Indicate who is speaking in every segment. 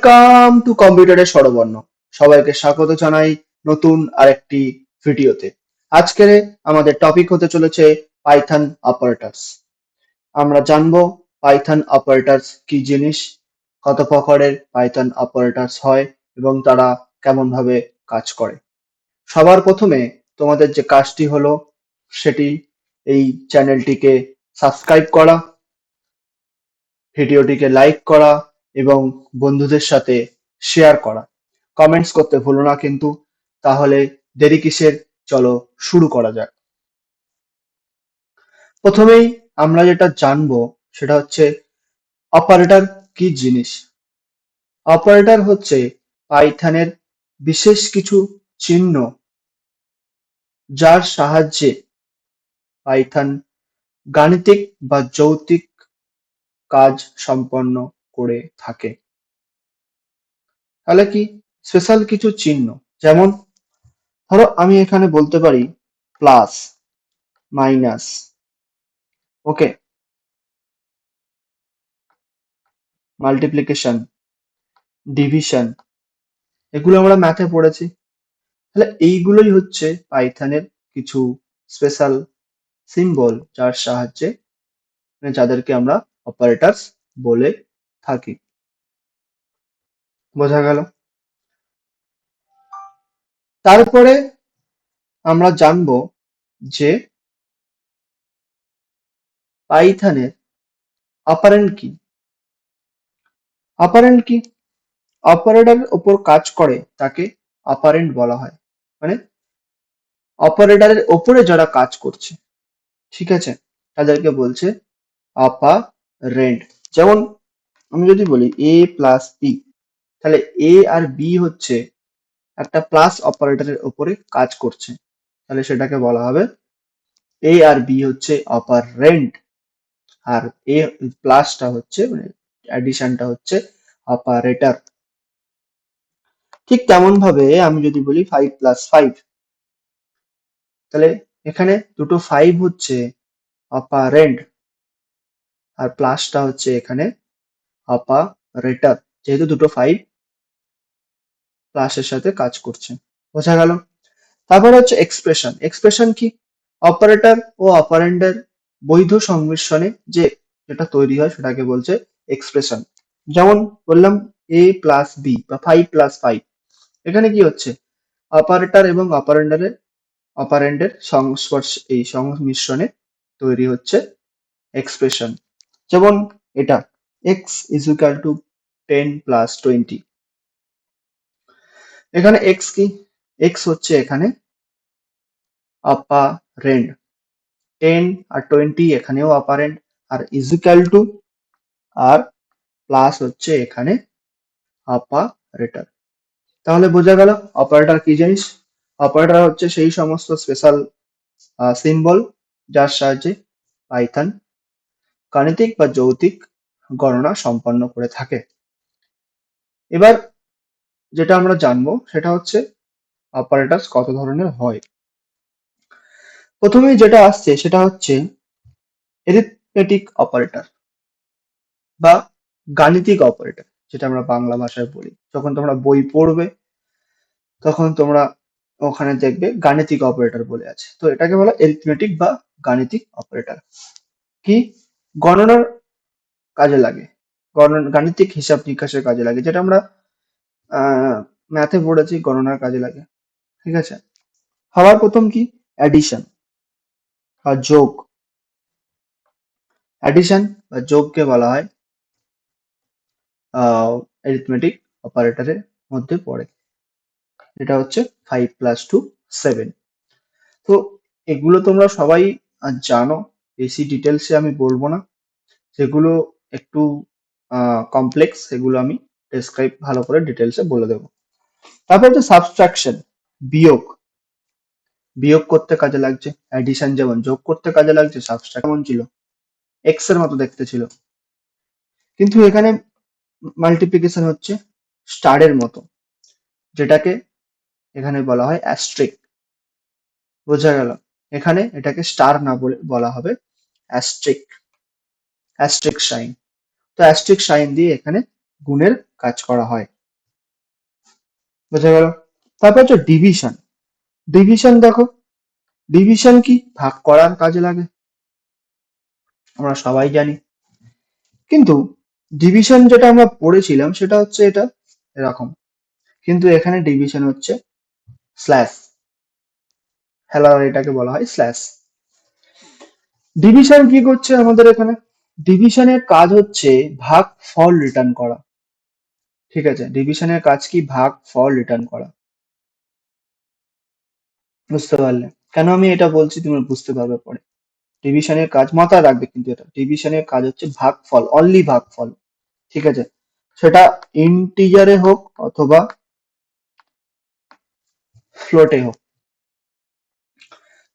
Speaker 1: Welcome to কম্পিউটারের স্বরবর্ণ। সবাইকে স্বাগত জানাই নতুন আরেকটি ভিডিওতে। আজকে আমাদের টপিক হতে চলেছে পাইথন অপারেটরস। আমরা জানবো পাইথন অপারেটরস কি জিনিস, কত প্রকারের পাইথন অপারেটরস হয় এবং তারা কেমন ভাবে কাজ করে। সবার প্রথমে তোমাদের যে কাজটি হলো সেটি এই চ্যানেলটিকে সাবস্ক্রাইব করা, ভিডিওটিকে লাইক করা এবং বন্ধুদের সাথে শেয়ার করা। কমেন্টস করতে ভুলো না কিন্তু। তাহলে দেরি কিসের, চলো শুরু করা যাক। প্রথমেই আমরা যেটা জানবো সেটা হচ্ছে অপারেটর কি জিনিস। অপারেটর হচ্ছে পাইথনের বিশেষ কিছু চিহ্ন যার সাহায্যে পাইথন গাণিতিক বা যৌক্তিক কাজ সম্পন্ন করে থাকে। তাহলে কি স্পেশাল কিছু চিহ্ন, যেমন ধরো আমি এখানে বলতে পারি প্লাস, মাইনাস, ওকে, মাল্টিপ্লিকেশন, ডিভিশন, এগুলো আমরা ম্যাথে পড়েছি। তাহলে এইগুলোই হচ্ছে পাইথনের কিছু স্পেশাল সিম্বল যার সাহায্যে, মানে যাদেরকে আমরা অপারেটরস বলে থাকি। বোঝা গেল? তারপরে আমরা জানবো যে পাইথনের অপারেন্ড কি। অপারেন্ড কি? অপারেটরের উপর কাজ করে তাকে অপারেন্ড বলা হয়। মানে অপারেটরের ওপরে যারা কাজ করছে, ঠিক আছে, তাদেরকে বলছে অপারেন্ড। যেমন আমি যদি বলি এ প্লাস বি, তাহলে এ আর বি হচ্ছে একটা প্লাস অপারেটরের ওপরে কাজ করছে, তাহলে সেটাকে বলা হবে এ আর বি হচ্ছে অপারেন্ড, আর এ প্লাসটা হচ্ছে মানে অ্যাডিশনটা হচ্ছে অপারেটর। ঠিক তেমন ভাবে আমি যদি বলি 5+5, তাহলে এখানে দুটো 5 হচ্ছে অপারেন্ড আর প্লাসটা হচ্ছে এখানে অপারেটর, যেহেতু দুটো 5 প্লাসের সাথে কাজ করছে। বোঝা গেল? তারপর হচ্ছে এক্সপ্রেশন। এক্সপ্রেশন কি? অপারেটর ও অপারেন্ডের বৈধ সংমিশ্রণে যেটা তৈরি হয় সেটাকে বলছে এক্সপ্রেশন। যেমন বললাম এ প্লাস বি বা 5+5, এখানে কি হচ্ছে অপারেটর এবং অপারেন্ডের এই সংমিশ্রণে তৈরি হচ্ছে এক্সপ্রেশন। যেমন এটা এক্স ইজ ইকুয়াল টু 10+20, এখানে এক্স কি? এক্স হচ্ছে এখানে অপারেন্ড, 10 আর 20 এখানেও অপারেন্ড, আর ইজ ইকুয়াল টু আর প্লাস হচ্ছে এখানে অপারেটর। তাহলে বোঝা গেল অপারেটর কি জিনিস। অপারেটর হচ্ছে সেই সমস্ত স্পেশাল সিম্বল যার সাহায্যে পাইথন গাণিতিক বা যৌক্তিক গণনা সম্পন্ন করে থাকে। এবার যেটা আমরা জানবো সেটা হচ্ছে অপারেটরস কত ধরনের হয়। প্রথমেই যেটা আসছে সেটা হচ্ছে এরিথমেটিক অপারেটর বা গাণিতিক অপারেটর, যেটা আমরা বাংলা ভাষায় বলি। যখন তোমরা বই পড়বে তখন তোমরা ওখানে দেখবে গাণিতিক অপারেটর বলে আছে, তো এটাকে বলা এরিথমেটিক বা গাণিতিক অপারেটর। কি? গণনার কাজে লাগে, গাণিতিক হিসাব নিকাশের কাজে লাগে, যেটা আমরা ম্যাথে পড়েছি, গণনার কাজে লাগে। ঠিক আছে? সবার প্রথম কি? অ্যাডিশন বা যোগ। অ্যাডিশন বা যোগকে বলা হয় অ্যারিথমেটিক অপারেটরের মধ্যে পড়ে। এটা হচ্ছে 5+2=7। তো এগুলো তোমরা সবাই জানো, বেশি ডিটেলসে আমি বলবো না, সেগুলো একটু কমপ্লেক্স, সেগুলো আমি ডেসক্রাইব ভালো করে ডিটেলসে বলে দেবো। তারপর হচ্ছে সাবট্রাকশন, বিয়োগ। বিয়োগ করতে কাজে লাগছে। অ্যাডিশন যেমন যোগ করতে কাজে লাগছে, সাবট্রাকশন যেমন ছিল এক্স এর মতো দেখতে ছিল, কিন্তু এখানে মাল্টিপ্লিকেশন হচ্ছে স্টারের মতো, যেটাকে এখানে বলা হয় অ্যাস্ট্রিক। বোঝা গেল? এখানে এটাকে স্টার না বলে বলা হবে অ্যাস্ট্রিক, অ্যাস্ট্রিক সাইন। তো অ্যাস্ট্রিক সাইন দিয়ে এখানে গুণের কাজ করা হয়। বোঝা গেল? তারপর হচ্ছে ডিভিশন। ডিভিশন দেখো, ডিভিশন কি? ভাগ করার কাজে লাগে, আমরা সবাই জানি। কিন্তু ডিভিশন যেটা আমরা পড়েছিলাম সেটা হচ্ছে এটা এরকম, কিন্তু এখানে ডিভিশন হচ্ছে স্ল্যাশ, হেলার এটাকে বলা হয় স্ল্যাশ। ডিভিশন কি করছে আমাদের এখানে? ডিভিশনের কাজ হচ্ছে ভাগ ফল রিটার্ন করা। ঠিক আছে, ডিভিশনের কাজ কি? ভাগ ফল রিটার্ন করা। বুঝতে পারলে? কেন আমি এটা বলছি তুমি বুঝতে পারবে পরে। ডিভিশনের কাজ মাথায় রাখবে, কিন্তু এটা ডিভিশনের কাজ হচ্ছে ভাগ ফল, অনলি ভাগ ফল। ঠিক আছে, সেটা ইন্টিজারে হোক অথবা ফ্লোটে হোক,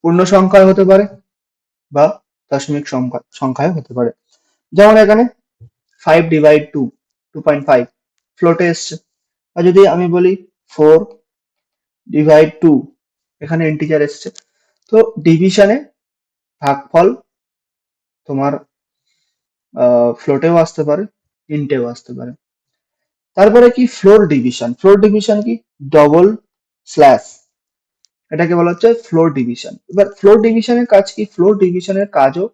Speaker 1: পূর্ণ সংখ্যায় হতে পারে বা দশমিক সংখ্যায় হতে পারে। যেমন এখানে 5/2, 2.5 ফ্লোটে এসছে। আর যদি আমি বলি 4/2, এখানে ইন্টিজার এসছে। তো ডিভিশনে ভাগফল তোমার ফ্লোটেও আসতে পারে, ইন্টেও আসতে পারে। তারপরে কি? Floor division. ফ্লোর ডিভিশন কি? ডবল স্ল্যাশ, এটাকে বলা হচ্ছে ফ্লোর ডিভিশন। এবার ফ্লোর ডিভিশনের কাজ কি? ফ্লোর ডিভিশনের কাজও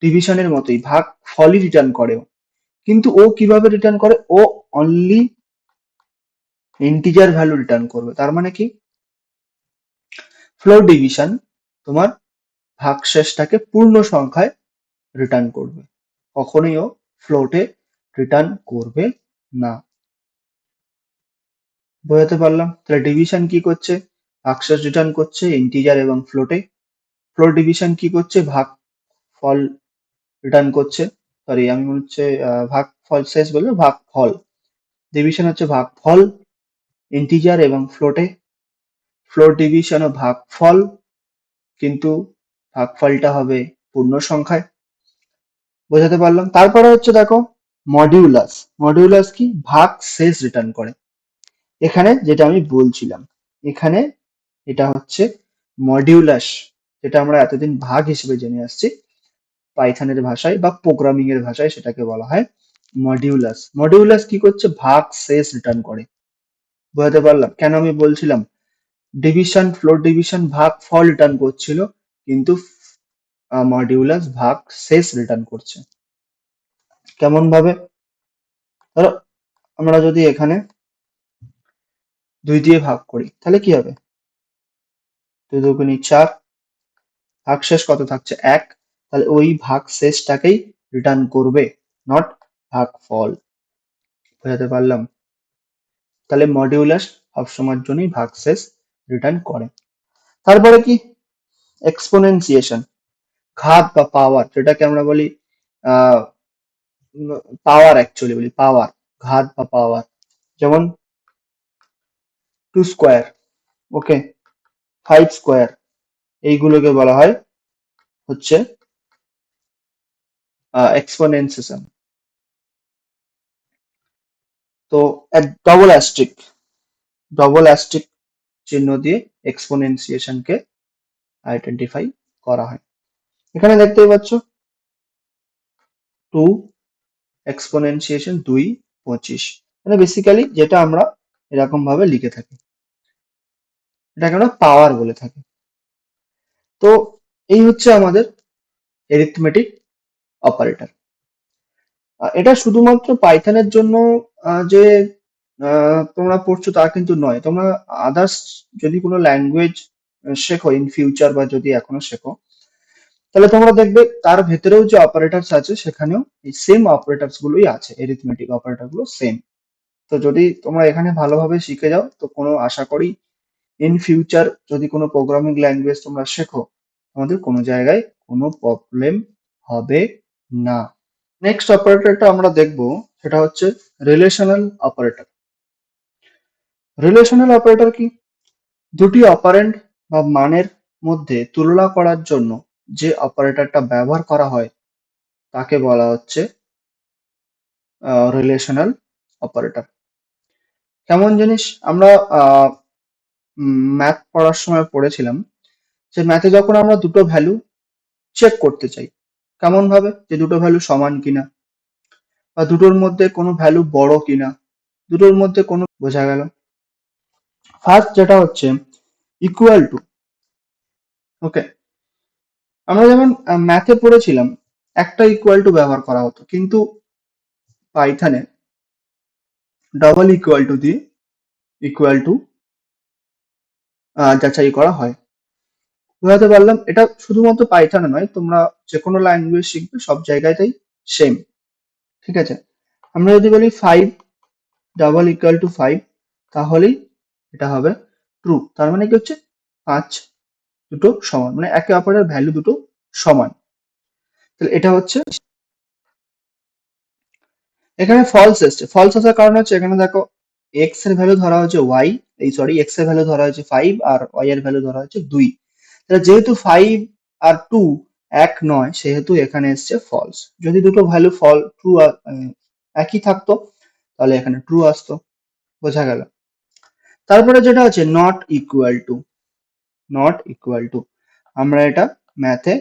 Speaker 1: ডিভিশনের মতোই, ভাগ ফলই রিটার্ন করে ও। কিন্তু ও কিভাবে রিটার্ন করে? ও অনলি ইন্টিজার ভ্যালু রিটার্ন করবে। তার মানে কি? ফ্লোর ডিভিশন তোমার ভাগশেষটাকে পূর্ণ সংখ্যায় রিটার্ন করবে, কখনোই ও ফ্লোটে রিটার্ন করবে না। বোঝাতে পারলাম? তাহলে ডিভিশন কি করছে? ভাগশেষ রিটার্ন করছে ইন্টিজার এবং ফ্লোটে। ফ্লোর ডিভিশন কি করছে? ভাগ ফল রিটার্ন করছে। সরি, আমি মনে হচ্ছে ভাগ ফল শেষ বলবো, ভাগ ফল। ডিভিশন হচ্ছে ভাগ ফল ইন্টিজার এবং ফ্লোটে। ফ্লোর ডিভিশন ও ভাগ ফল, কিন্তু ভাগফলটা হবে পূর্ণ সংখ্যায়। বোঝাতে পারলাম? তারপরে হচ্ছে দেখো মডিউলাস। মডিউলাস কি? ভাগ শেষ রিটার্ন করে। এখানে যেটা আমি বলছিলাম, এখানে এটা হচ্ছে মডিউলাস, যেটা আমরা এতদিন ভাগ হিসেবে জেনে আসছি, পাইথনের ভাষায় বা প্রোগ্রামিং এর ভাষায় সেটাকে বলা হয় মডিউলাস। মডিউলাস কি করছে? ভাগ শেষ রিটার্ন করে। বোঝাতে পারলাম? কেন আমি বলছিলাম ডিভিশন, ফ্লোর ডিভিশন ভাগ ফল রিটার্ন করছিল, কিন্তু মডিউলাস ভাগ শেষ রিটার্ন করছে। কেমন ভাবে? ধরো আমরা যদি এখানে 2 দিয়ে ভাগ করি তাহলে কি হবে? 2 দুগুণে 4, ভাগশেষ কত থাকছে? 1। তাহলে ওই ভাগ শেষটাকেই রিটার্ন করবে, নট ভাগফল। বোঝাতে পারলাম? তাহলে মডিউলাস সবসময়ের জন্যই ভাগশেষ রিটার্ন করে। তারপরে কি? এক্সপোনেনসিয়েশন, ঘাত বা পাওয়ার, যেটাকে আমরা বলি পাওয়ার, অ্যাকচুয়ালি বলি পাওয়ার, ঘাত বা পাওয়ার। যেমন 2 স্কোয়ার, ওকে, 5 স্কোয়ার, এইগুলোকে বলা হয় হচ্ছে এক্সপোনেনসিয়েশন। তো ডবল অ্যাস্ট্রিক, ডবল অ্যাস্ট্রিক চিহ্ন দিয়ে এক্সপোনেনসিয়েশনকে আইডেন্টিফাই করা হয়। এখানে দেখতেই পাচ্ছ 2 এক্সপোনেনসিয়েশন 2 25, মানে বেসিক্যালি যেটা আমরা এরকম ভাবে লিখে থাকি, এটাকে আমরা পাওয়ার বলে থাকি। তো এই হচ্ছে আমাদের এরিথমেটিক অপারেটর। এটা শুধুমাত্র পাইথনের জন্য যে তোমরা পড়ছো তা কিন্তু নয়। তোমরা আদার্স যদি কোনো ল্যাঙ্গুয়েজ শেখো ইন ফিউচার, বা যদি এখনো শেখো, তাহলে তোমরা দেখবে তার ভেতরেও যে অপারেটরস আছে সেখানেও এই সেম অপারেটরস গুলোই আছে, এরিথমেটিক অপারেটর গুলো সেম। তো যদি তোমরা এখানে ভালোভাবে শিখে যাও, তো কোনো আশা করি ইন ফিউচার যদি কোনো প্রোগ্রামিং ল্যাঙ্গুয়েজ তোমরা শেখো, তোমাদের কোনো জায়গায় কোনো প্রবলেম হবে না। নেক্সট অপারেটরটা আমরা দেখব, সেটা হচ্ছে রিলেশনাল অপারেটর। রিলেশনাল অপারেটর কি? দুটি অপারেন্ড বা মানের মধ্যে তুলনা করার জন্য যে অপারেটরটা ব্যবহার করা হয় তাকে বলা হচ্ছে রিলেশনাল অপারেটর। কেমন জিনিস? আমরা ম্যাথ পড়ার সময় পড়েছিলাম যে ম্যাথে যখন আমরা দুটো ভ্যালু চেক করতে চাই, কেমন ভাবে? যে দুটো ভ্যালু সমান কিনা। বা দুটোর মধ্যে কোনো ভ্যালু বড় কিনা, দুটোর মধ্যে কোনো, বোঝা গেল? ফার্স্ট যেটা হচ্ছে ইকুয়াল টু। ওকে, আমরা যেমন ম্যাথে পড়েছিলাম একটা ইকুয়াল টু ব্যবহার করা হতো, কিন্তু পাইথনে ডবল ইকুয়াল টু দিয়ে ইকুয়াল টু যাচাই করা হয়। বুঝাতে পারলাম? এটা শুধুমাত্র পাইথনে নয়, তোমরা যে কোনো ল্যাঙ্গুয়েজ শিখবে সব জায়গাতেই সেম। ঠিক আছে, আমরা যদি বলি 5 ডাবল ইকুয়াল টু 5, তাহলেই এটা হবে ট্রু। তার মানে কি হচ্ছে 5 দুটো সমান, মানে একে অপরের ভ্যালু দুটো সমান। তাহলে এটা হচ্ছে, এখানে ফলস এসছে। ফলস আসার কারণ হচ্ছে এখানে দেখো এক্স এর ভ্যালু ধরা হচ্ছে ওয়াই, এক্স এর ভ্যালু ধরা হচ্ছে 5 আর ওয়াই এর ভ্যালু ধরা হচ্ছে 2। তাহলে যেহেতু 5 আর 2 এক নয়, সেহেতু এখানে এসছে ফলস। যদি দুটো ভ্যালু ট্রু একই থাকতো, তাহলে এখানে ট্রু আসতো। বোঝা গেল? তারপরে যেটা হচ্ছে not equal two. Not equal two আমরা এটা ম্যাথে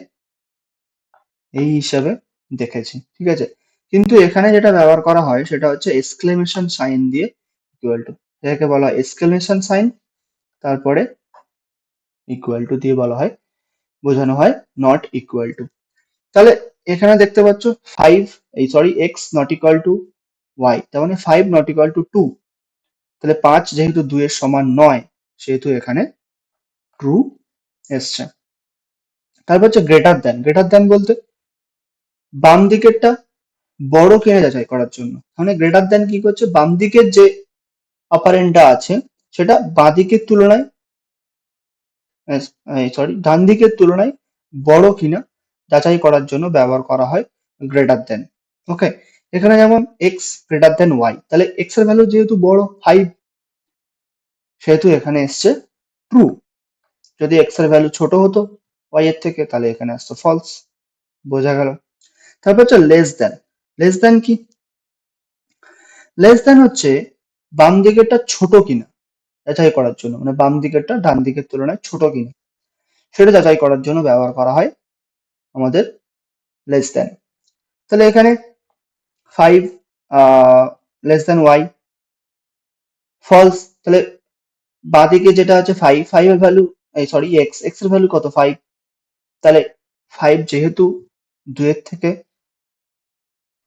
Speaker 1: এই হিসাবে দেখেছি। ঠিক আছে, কিন্তু এখানে যেটা ব্যবহার করা হয় সেটা হচ্ছে এক্সক্লেমেশন সাইন দিয়ে ইকুয়াল টু, এটাকে বলা হয় এক্সক্লেমেশন সাইন, তারপরে ইকুয়াল টু দিয়ে বলা হয়, বোঝানো হয় নট ইকুয়াল টু। তাহলে এখানে দেখতে পাচ্ছ 5, x not equal to y, তার মানে 5 নট ইকুয়াল টু 2। তাহলে 5 যেহেতু 2 এর সমান নয়, সেহেতু এখানে ট্রু এসছে। তারপর হচ্ছে গ্রেটার দ্যান। গ্রেটার দ্যান বলতে বাম দিকেরটা বড় কিনা যাচাই করার জন্য। মানে গ্রেটার দ্যান কি করছে, বাম দিকের যে অপারেন্ডটা আছে সেটা বাঁ দিকের তুলনায়, ডান দিকের তুলনায় বড় কিনা যাচাই করার জন্য ব্যবহার করা হয় গ্রেটার দ্যান। ওকে, এখানে যেমন এক্স গ্রেটার দ্যান ওয়াই, তাহলে এক্স এর ভ্যালু যেহেতু বড় 5, সেহেতু এখানে এসছে ট্রু। যদি এক্স এর ভ্যালু ছোট হতো ওয়াই এর থেকে, তাহলে এখানে আসতো ফলস। বোঝা গেল? তারপর হচ্ছে লেস দ্যান। লেস দ্যান কি? লেস দ্যান হচ্ছে বাম দিকেরটা ছোট কিনা যাচাই করার জন্য, মানে বাম দিকেরটা ডান দিকের তুলনায় ছোট কিনা সেটা যাচাই করার জন্য ব্যবহার করা হয় আমাদের লেস দ্যান। তাহলে এখানে 5 লেস দ্যান ওয়াই, ফলস। তাহলে বাঁদিকে যেটা আছে 5, 5 এর ভ্যালু, এক্স এর ভ্যালু কত 5, তাহলে 5 যেহেতু 2 এর থেকে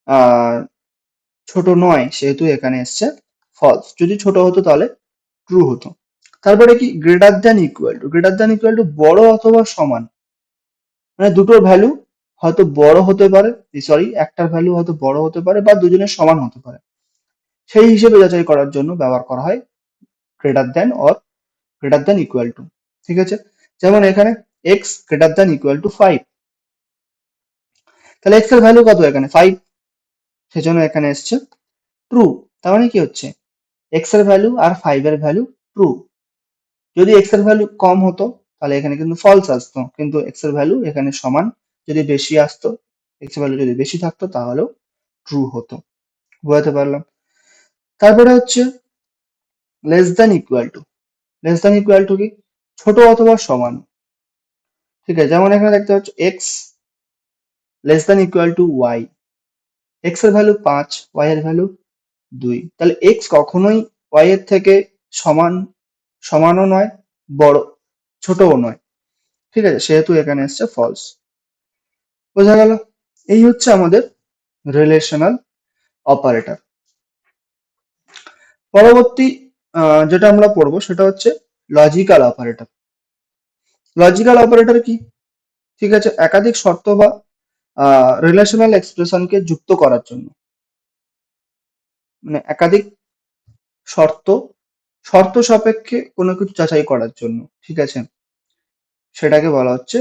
Speaker 1: আহ ছোট নয়, সেহেতু এখানে এসছে ফলস। যদি ছোট হতো তাহলে ট্রু হতো। তারপরে কি greater than equal two. Greater than equal two বড় অথবা সমান, মানে দুটোর ভ্যালু হয়তো বড় হতে পারে, একটার ভ্যালু হয়তো বড় হতে পারে বা দুজনের সমান হতে পারে, সেই হিসেবে যাচাই করার জন্য ব্যবহার করা হয় greater than or greater than equal to. ঠিক আছে, যেমন এখানে x greater than equal two 5, তাহলে এক্স এর ভ্যালু কত এখানে 5, সেজন্য এখানে এসছে ট্রু। তার মানে কি হচ্ছে এক্স এর ভ্যালু আর 5 এর ভ্যালু ট্রু। যদি এক্স এর ভ্যালু কম হতো তাহলে এখানে কিন্তু ফলস আসতো, কিন্তু এক্স এর ভ্যালু এখানে সমান, যদি বেশি আসতো, এক্স এর ভ্যালু যদি বেশি থাকতো তাহলেও ট্রু হতো। বোঝাতে পারলাম? তারপরে হচ্ছে less than equal two. Less than equal two কি? ছোট অথবা সমান। ঠিক আছে, যেমন এখানে দেখতে পাচ্ছ x less than equal to y, x এর ভ্যালু 5, ওয়াই এর ভ্যালু 2, তাহলে এক্স কখনোই ওয়াই এর থেকে সমান, সমানও নয়, বড় ছোটও নয়। ঠিক আছে, সেহেতু এখানে এসছে ফলস। বোঝা গেল? এই হচ্ছে আমাদের রিলেশনাল অপারেটর। পরবর্তী যেটা আমরা পড়বো সেটা হচ্ছে লজিক্যাল অপারেটর। লজিক্যাল অপারেটর কি? ঠিক আছে, একাধিক শর্ত বা রিলেশনাল এক্সপ্রেশনকে যুক্ত করার জন্য, মানে একাধিক শর্ত, শর্ত সাপেক্ষে কোনো কিছু যাচাই করার জন্য, ঠিক আছে, সেটাকে বলা হচ্ছে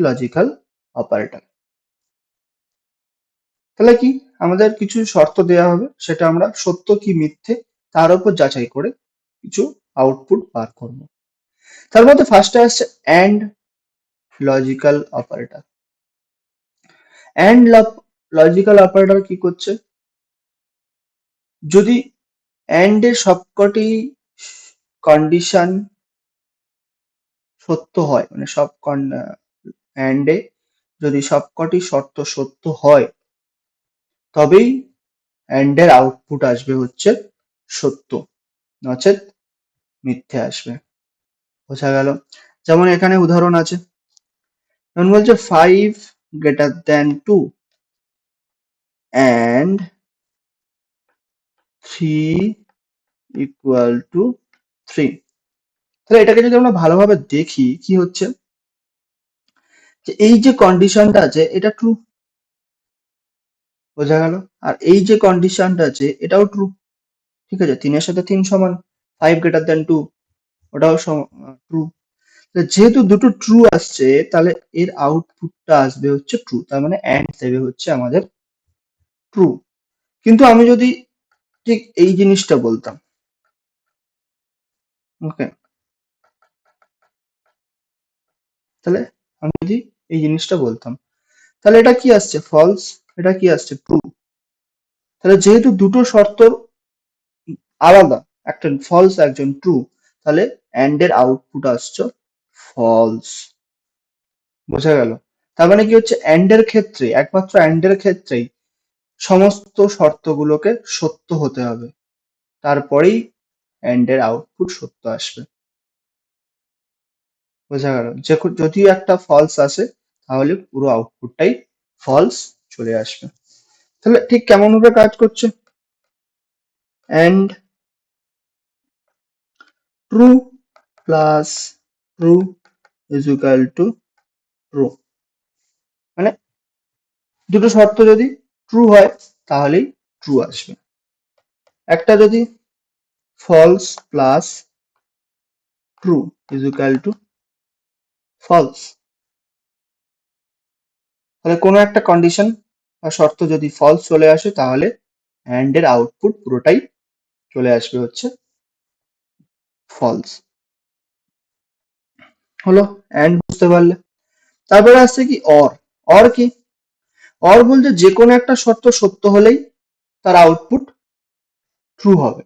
Speaker 1: লজিক্যাল অপারেটর। তাহলে কি, আমাদের কিছু শর্ত দেওয়া হবে, সেটা আমরা সত্য কি মিথ্যে তার উপর যাচাই করে কিছু আউটপুট বার করব। তার মধ্যে ফার্স্টে আসছে and logical operator. And logical operator কি করছে, যদি অ্যান্ড এর সবকটি কন্ডিশন সত্য হয়, মানে অ্যান্ড এ যদি সবকটি শর্ত সত্য হয়, তবেই অ্যান্ড এর আউটপুট আসবে হচ্ছে সত্য, নচেৎ মিথ্যে আসবে। বোঝা গেল? যেমন এখানে উদাহরণ আছে, যেমন বলছে 5 greater than 2 and 3 equal to 3। তাহলে এটাকে যদি আমরা ভালোভাবে দেখি কি হচ্ছে, যে এই যে কন্ডিশনটা আছে এটা ট্রু, বোঝা গেল? আর এই যে কন্ডিশনটা আছে এটাও ট্রু। ঠিক আছে, 3 এর সাথে 3 সমান, 5 গ্রেটার দ্যান 2 ওটাও ট্রু। যেহেতু দুটো ট্রু আসছে তাহলে এর আউটপুটটা আসবে হচ্ছে ট্রু, তার মানে অ্যান্ড দেবে হচ্ছে আমাদের ট্রু। কিন্তু আমি যদি ঠিক এই জিনিসটা বলতাম, ওকে, তাহলে আমি যদি এই জিনিসটা বলতাম, তাহলে এটা কি আসছে ফলস, এটা কি আসছে ট্রু। তাহলে যেহেতু দুটো শর্ত আলাদা, একটা ফলস একজন ট্রু, তাহলে অ্যান্ড এর আউটপুট আসছে ফলস। বোঝা গেল? তার মানে কি হচ্ছে, অ্যান্ড এর ক্ষেত্রে, একমাত্র অ্যান্ড এর ক্ষেত্রেই সমস্ত শর্তগুলোকে সত্য হতে হবে, তারপরেই অ্যান্ড এর আউটপুট সত্য আসবে। বোঝা গেল? যদি একটা ফলস আসে তাহলে পুরো আউটপুটটাই ফলস চলে আসবে। তাহলে ঠিক কেমন ভাবে কাজ করছে, and true plus true is equal to true, মানে দুটো শর্ত যদি ট্রু হয় তাহলেই ট্রু আসবে। একটা যদি false plus true is equal to false, তাহলে কোনো একটা কন্ডিশন বা শর্ত যদি ফলস চলে আসে তাহলে অ্যান্ড এর আউটপুট পুরোটাই চলে আসবে হচ্ছে ফলস। হলো অ্যান্ড, বুঝতে পারলে? তারপরে আসছে কি অর। অর কি? অর বলতে যে কোনো একটা শর্ত সত্য হলেই তার আউটপুট ট্রু হবে।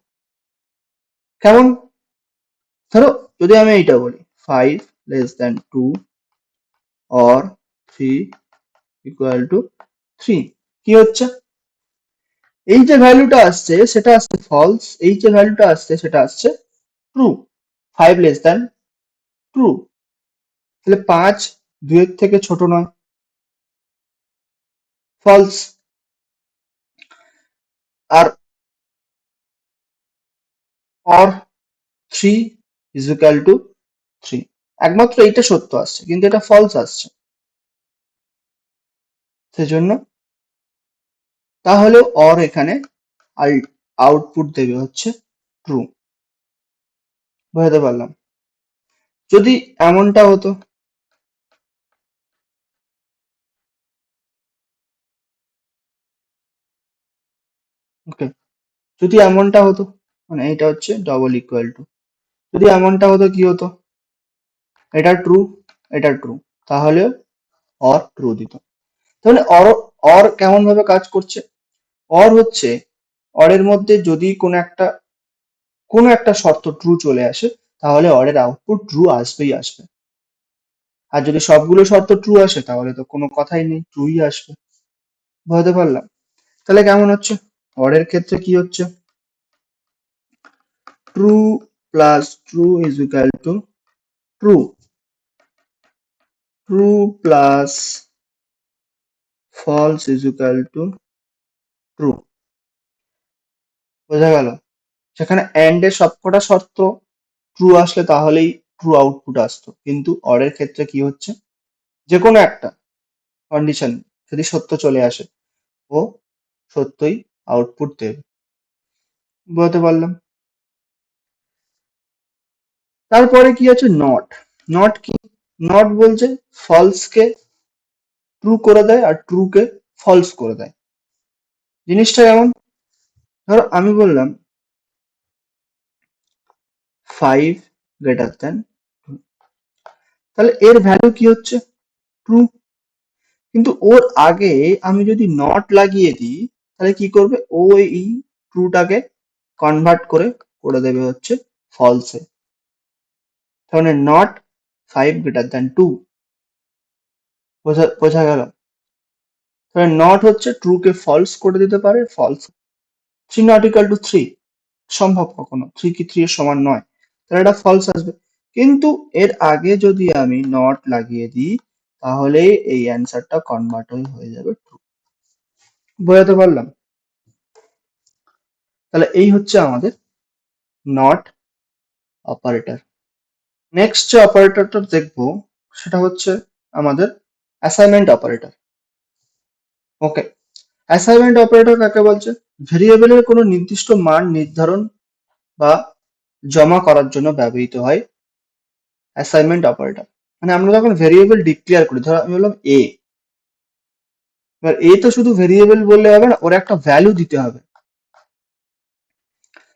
Speaker 1: কেমন? ধরো যদি আমি এইটা বলি 5 less than 2 or 3 equal to 3, কি হচ্ছে, এই যে ভ্যালুটা আসছে সেটা আসছে ফলস, এই যে ভ্যালুটা আসছে সেটা আসছে ট্রু। 5 লেস দ্যান ট্রু, তাহলে 5 2 এর থেকে ছোট নয়, ফলস। আর অর 3 ইজ ইকুয়াল টু 3, একমাত্র এইটা সত্য আসছে কিন্তু এটা ফলস আসছে, সেজন্য তাহলেও অর এখানে আউটপুট দেবে হচ্ছে ট্রু। বুঝতে পারলাম? যদি এমনটা হতো, ওকে, যদি এমনটা হতো, মানে এটা হচ্ছে ডবল ইকুয়াল টু, যদি এমনটা হতো কি হতো, এটা ট্রু, এটা ট্রু, তাহলেও অর ট্রু দিত। তাহলে অর, অর কেমন ভাবে কাজ করছে, অর হচ্ছে, অরের মধ্যে যদি কোনো একটা শর্ত ট্রু চলে আসে তাহলে অরের আউটপুট ট্রু আসবেই আসবে। আর যদি সবগুলো শর্ত ট্রু আসে তাহলে তো কোনো কথাই নেই, ট্রুই আসবে। বুঝতে পারলাম? তাহলে কেমন হচ্ছে, অরের ক্ষেত্রে কি হচ্ছে, true plus true is equal to true, true plus false is equal to true. বোঝা গেল? সেখানে এন্ড এর সবকটা শর্ত ট্রু আসলে তাহলেই ট্রু আউটপুট আসতো, কিন্তু অরের ক্ষেত্রে কি হচ্ছে, যে কোনো একটা কন্ডিশন যদি সত্য চলে আসে ও সত্যই আউটপুট দেবে। বুঝতে পারলাম? তারপরে কি আছে, নট। নট কি? নট বলছে ফলস কে ট্রু করে দেয় আর ট্রু কে ফলস করে দেয়। জিনিসটা যেমন, ধরো আমি বললাম 5 গ্রেটার দ্যান, তাহলে এর ভ্যালু কি হচ্ছে, ট্রু। কিন্তু ওর আগে আমি যদি নট লাগিয়ে দিই তাহলে কি করবে, ও এই ট্রুটাকে কনভার্ট করে করে দেবে হচ্ছে ফলসে। তাহলে নট 5 গ্রেটার দ্যান 2, বোঝা বোঝা গেল? তাহলে নট হচ্ছে ট্রু কে ফলস করে দিতে পারে, ফলস 3 নট ইকুয়াল টু 3 সম্ভব কখনো, 3 কি 3 এর সমান নয়, তাহলে এটা ফলস আসবে। কিন্তু এর আগে যদি আমি নট লাগিয়ে দিই তাহলে এই অ্যান্সারটা কনভার্ট হয়ে যাবে ট্রু। বোঝাতে পারলাম? তাহলে এই হচ্ছে আমাদের নট অপারেটর। নেক্সট যে অপারেটরটা দেখবো সেটা হচ্ছে আমাদের অ্যাসাইনমেন্ট অপারেটর। ওকে, অ্যাসাইনমেন্ট অপারেটর কাকে বলছে? ভেরিয়েবলের কোনো নির্দিষ্ট মান নির্ধারণ বা জমা করার জন্য ব্যবহৃত হয় অ্যাসাইনমেন্ট অপারেটর। মানে আমরা যখন ভেরিয়েবল ডিক্লেয়ার করি, ধরো আমি বললাম এ, এবার এ তো শুধু ভেরিয়েবল বললে হবে না, ওর একটা ভ্যালু দিতে হবে।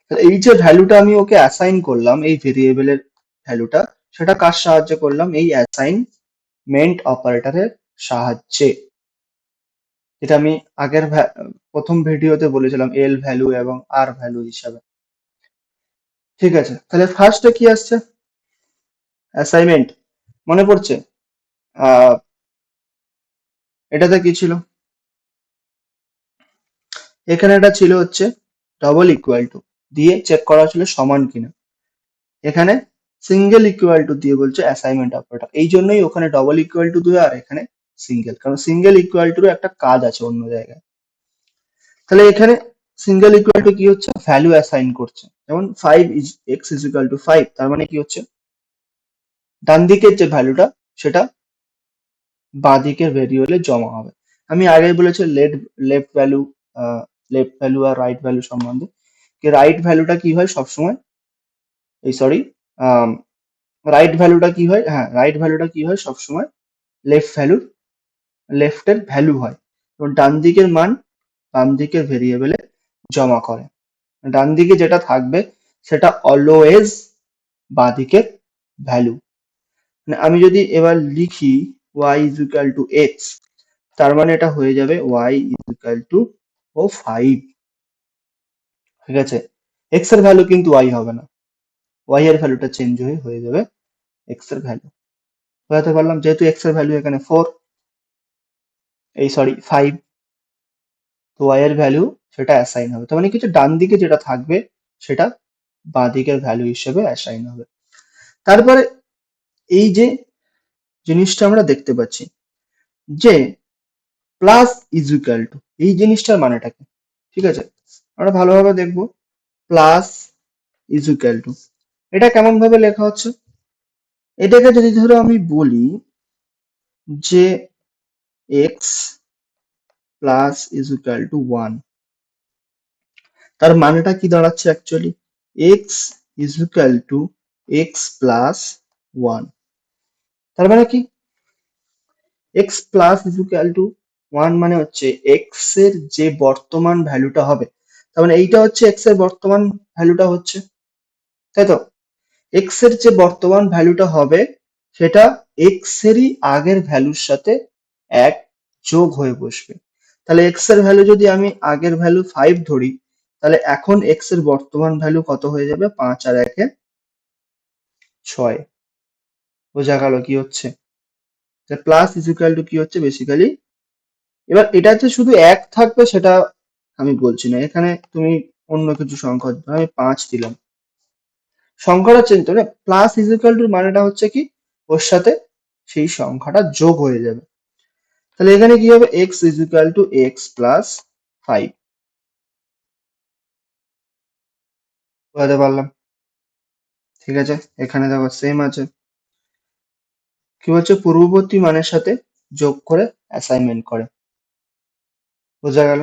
Speaker 1: তাহলে এই যে ভ্যালুটা আমি ওকে অ্যাসাইন করলাম, এই ভেরিয়েবলের ভ্যালুটা, সেটা কার সাহায্যে করলাম? এই অ্যাসাইনমেন্ট অপারেটরের সাহায্যে। যেটা আমি আগের প্রথম ভিডিওতে বলেছিলাম এল ভ্যালু এবং আর ভ্যালু হিসাবে। ঠিক আছে, তাহলে ফার্স্টে কি আসছে? অ্যাসাইনমেন্ট, মনে পড়ছে? আহ এটাতে কি ছিল? এখানে এটা ছিল হচ্ছে ডবল ইকুয়াল টু দিয়ে চেক করা ছিল সমান কিনা। এখানে সিঙ্গেল ইকুয়াল টু দিয়ে বলছে অ্যাসাইনমেন্ট অপারেটর, এই জন্যই ওখানে ডবল ইকুয়াল টু দিয়ে আর এখানে সিঙ্গেল, কারণ সিঙ্গেল ইকুয়াল টু একটা কাজ আছে অন্য জায়গায়। তাহলে এখানে সিঙ্গেল ইকুয়াল টু কি হচ্ছে? ভ্যালু অ্যাসাইন করছে, যেমন 5 is x is equal two 5, তার মানে কি হচ্ছে ডান দিকের যে ভ্যালুটা সেটা বাঁ দিকের ভেরিয়েবলে জমা হবে। আমি আগেই বলেছি লেফট ভ্যালু, লেফট ভ্যালু আর রাইট ভ্যালু সম্বন্ধে, কি রাইট ভ্যালুটা কি হয় সবসময়, এই সরি, রাইট ভ্যালুটা কি হয়, হ্যাঁ রাইট ভ্যালুটা কি হয় সবসময় লেফট ভ্যালু, লেফটের ভ্যালু হয়, এবং ডান দিকের মান বাম দিকের ভেরিয়েবলে জমা করে। ডান দিকে যেটা থাকবে সেটা অলওয়েজ বাঁ দিকের ভ্যালু। মানে আমি যদি এবার লিখি y is equal to x, তার মানে এটা হয়ে যাবে y ইজ ইকুয়াল টু 5। ঠিক আছে, এক্স এর ভ্যালু কিন্তু y হবে না, y এর ভ্যালুটা চেঞ্জ হয়ে যাবে এক্স এর ভ্যালু। বোঝাতে পারলাম? যেহেতু এক্স এর ভ্যালু এখানে 4, এই সরি 5, তো y এর ভ্যালু সেটা অ্যাসাইন হবে, তার মানে কিছু ডান দিকে যেটা থাকবে সেটা বাঁ দিকের ভ্যালু হিসেবে অ্যাসাইন হবে। তারপরে এই যে জিনিসটা আমরা দেখতে পাচ্ছি যে প্লাস ইজ ইকুয়াল টু, এই জিনিসটার মানেটা কি? ঠিক আছে, আমরা ভালোভাবে দেখবো। প্লাস ইজ ইকুয়াল টু এটা কেমন ভাবে লেখা হচ্ছে? এটাকে যদি ধরো আমি বলি যে x plus is equal two 1, তার মানেটা কি দাঁড়াচ্ছে actually? X is equal to x plus 1, তার মানে কি x plus is equal two 1 মানে হচ্ছে এক্স এর যে বর্তমান ভ্যালুটা হবে, তার মানে এইটা হচ্ছে এক্স এর বর্তমান ভ্যালুটা হচ্ছে, তাই তো? এক্স এর যে বর্তমান ভ্যালুটা হবে সেটা এক্স এরই আগের ভ্যালুর সাথে এক যোগ হয়ে বসবে। তাহলে এক্স এর ভ্যালু যদি আমি আগের ভ্যালু 5 ধরি, তাহলে এখন এক্স এর বর্তমান ভ্যালু কত হয়ে যাবে? 5 আর 1 এ 6। বোঝা গেল কি হচ্ছে? প্লাস ইজ ইকুয়াল টু কি হচ্ছে বেসিক্যালি, এবার এটা যে শুধু এক থাকবে সেটা আমি বলছি না, এখানে তুমি অন্য কিছু সংখ্যা দিতে, আমি 5 দিলাম, সংখ্যাটা চেঞ্জ হবে। প্লাস ইজ ইকুয়াল টু মানেটা হচ্ছে কি ওর সাথে সেই সংখ্যাটা যোগ হয়ে যাবে। তাহলে এখানে কি হবে? X is equal to x plus 5। বুঝতে পারলাম? ঠিক আছে, এখানে দেখো সেম আছে, কি হচ্ছে পূর্ববর্তী মানের সাথে যোগ করে অ্যাসাইনমেন্ট করে। বোঝা গেল?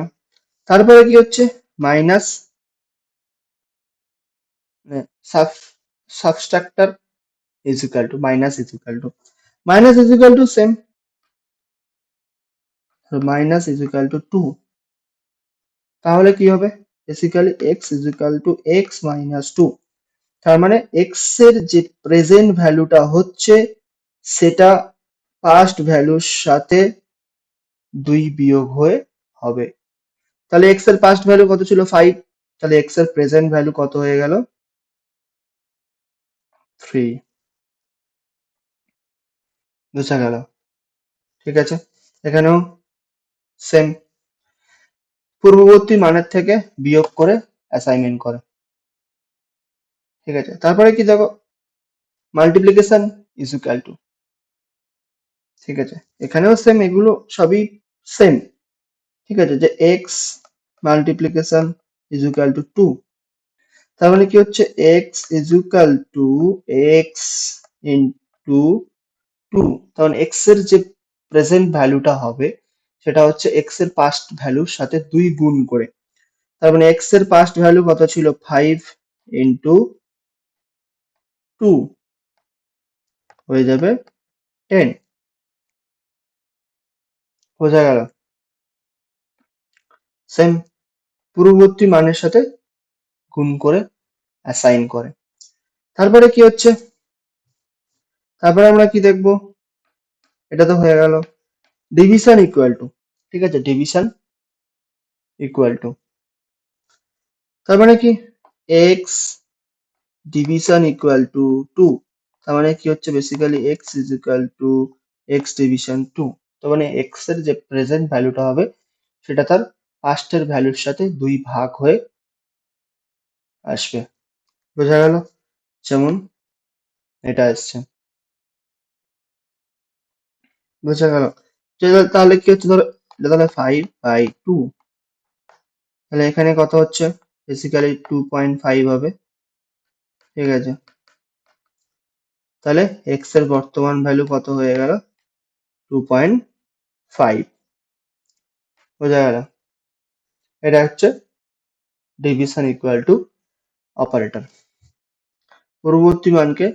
Speaker 1: তারপরে কি হচ্ছে? Minus subtractor is equal to, minus is equal to, minus is equal to same, minus is equal to 2, তাহলে কি হবে? Basically x is equal to x minus 2, তার মানে এক্স এর যে প্রেজেন্ট ভ্যালুটা হচ্ছে সেটা পাস্ট ভ্যালুর সাথে 2 বিয়োগ হয়ে হবে। তাহলে এক্স এর পাস্ট ভ্যালু কত ছিল? 5, তাহলে এক্স এর প্রেজেন্ট ভ্যালু কত হয়ে গেল? 3। বুঝা গেল? ঠিক আছে, এখানেও সেম, পূর্ববর্তী মানের থেকে বিয়োগ করে অ্যাসাইনমেন্ট করে। ঠিক আছে, তারপরে কি দেখো, মাল্টিপ্লিকেশন ইজ ইকুয়াল টু, ঠিক আছে, এখানেও সেম, এগুলো সবই সেম। ঠিক আছে, যে x multiplication is equal to 2, তার মানে কি হচ্ছে x is equal to x into 2, তখন এক্স এর যে প্রেজেন্ট ভ্যালুটা হবে সেটা হচ্ছে এক্স এর পাস্ট ভ্যালুর সাথে 2 গুণ করে। তার মানে এক্স এর পাস্ট ভ্যালু কত ছিল, 5 ইন্টু 2 হয়ে যাবে 10। বোঝা গেল? সেম, পূর্ববর্তী মানের সাথে গুণ করে অ্যাসাইন করে। তারপরে কি হচ্ছে, তারপরে আমরা কি দেখবো, এটা তো হয়ে গেল ডিভিশন ইকুয়াল টু। ঠিক আছে, ডিভিশন ইকুয়াল টু, তার মানে কি এক্স ডিভিশন ইকুয়াল টু 2, তার মানে কি হচ্ছে basically x is equal to x division 2। তার মানে এক্স এর যে প্রেজেন্ট ভ্যালুটা হবে সেটা তার পাস্টের ভ্যালুর সাথে 2 ভাগ হয়ে আসবে। বোঝা গেল? যেমন এটা আসছে। বোঝা গেল? তাহলে কি হচ্ছে, ধরো এটা তাহলে 5/2, তাহলে এখানে কত হচ্ছে, বেসিক্যালি 2.5 হবে। ঠিক আছে, তাহলে এক্স এর বর্তমান ভ্যালু কত হয়ে গেল, 2.5। বোঝা গেল? এটা হচ্ছে ডিভিশন ইকুয়াল টু অপারেটর, পূর্ববর্তী মানকে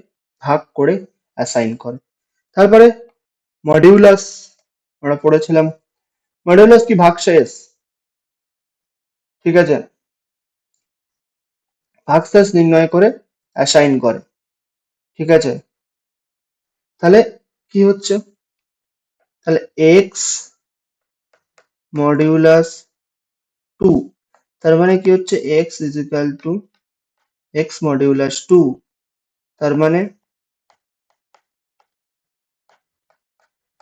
Speaker 1: ভাগ করে অ্যাসাইন করে। তারপরে মডিউলাস আমরা পড়েছিলাম, মডিউলাস কি ভাগশেষ। ঠিক আছে, ভাগশেষ নির্ণয় করে অ্যাসাইন করে। ঠিক আছে, তাহলে কি হচ্ছে, তাহলে এক্স মডিউলাস 2, তার মানে কি হচ্ছে x is equal to x modulus 2, তার মানে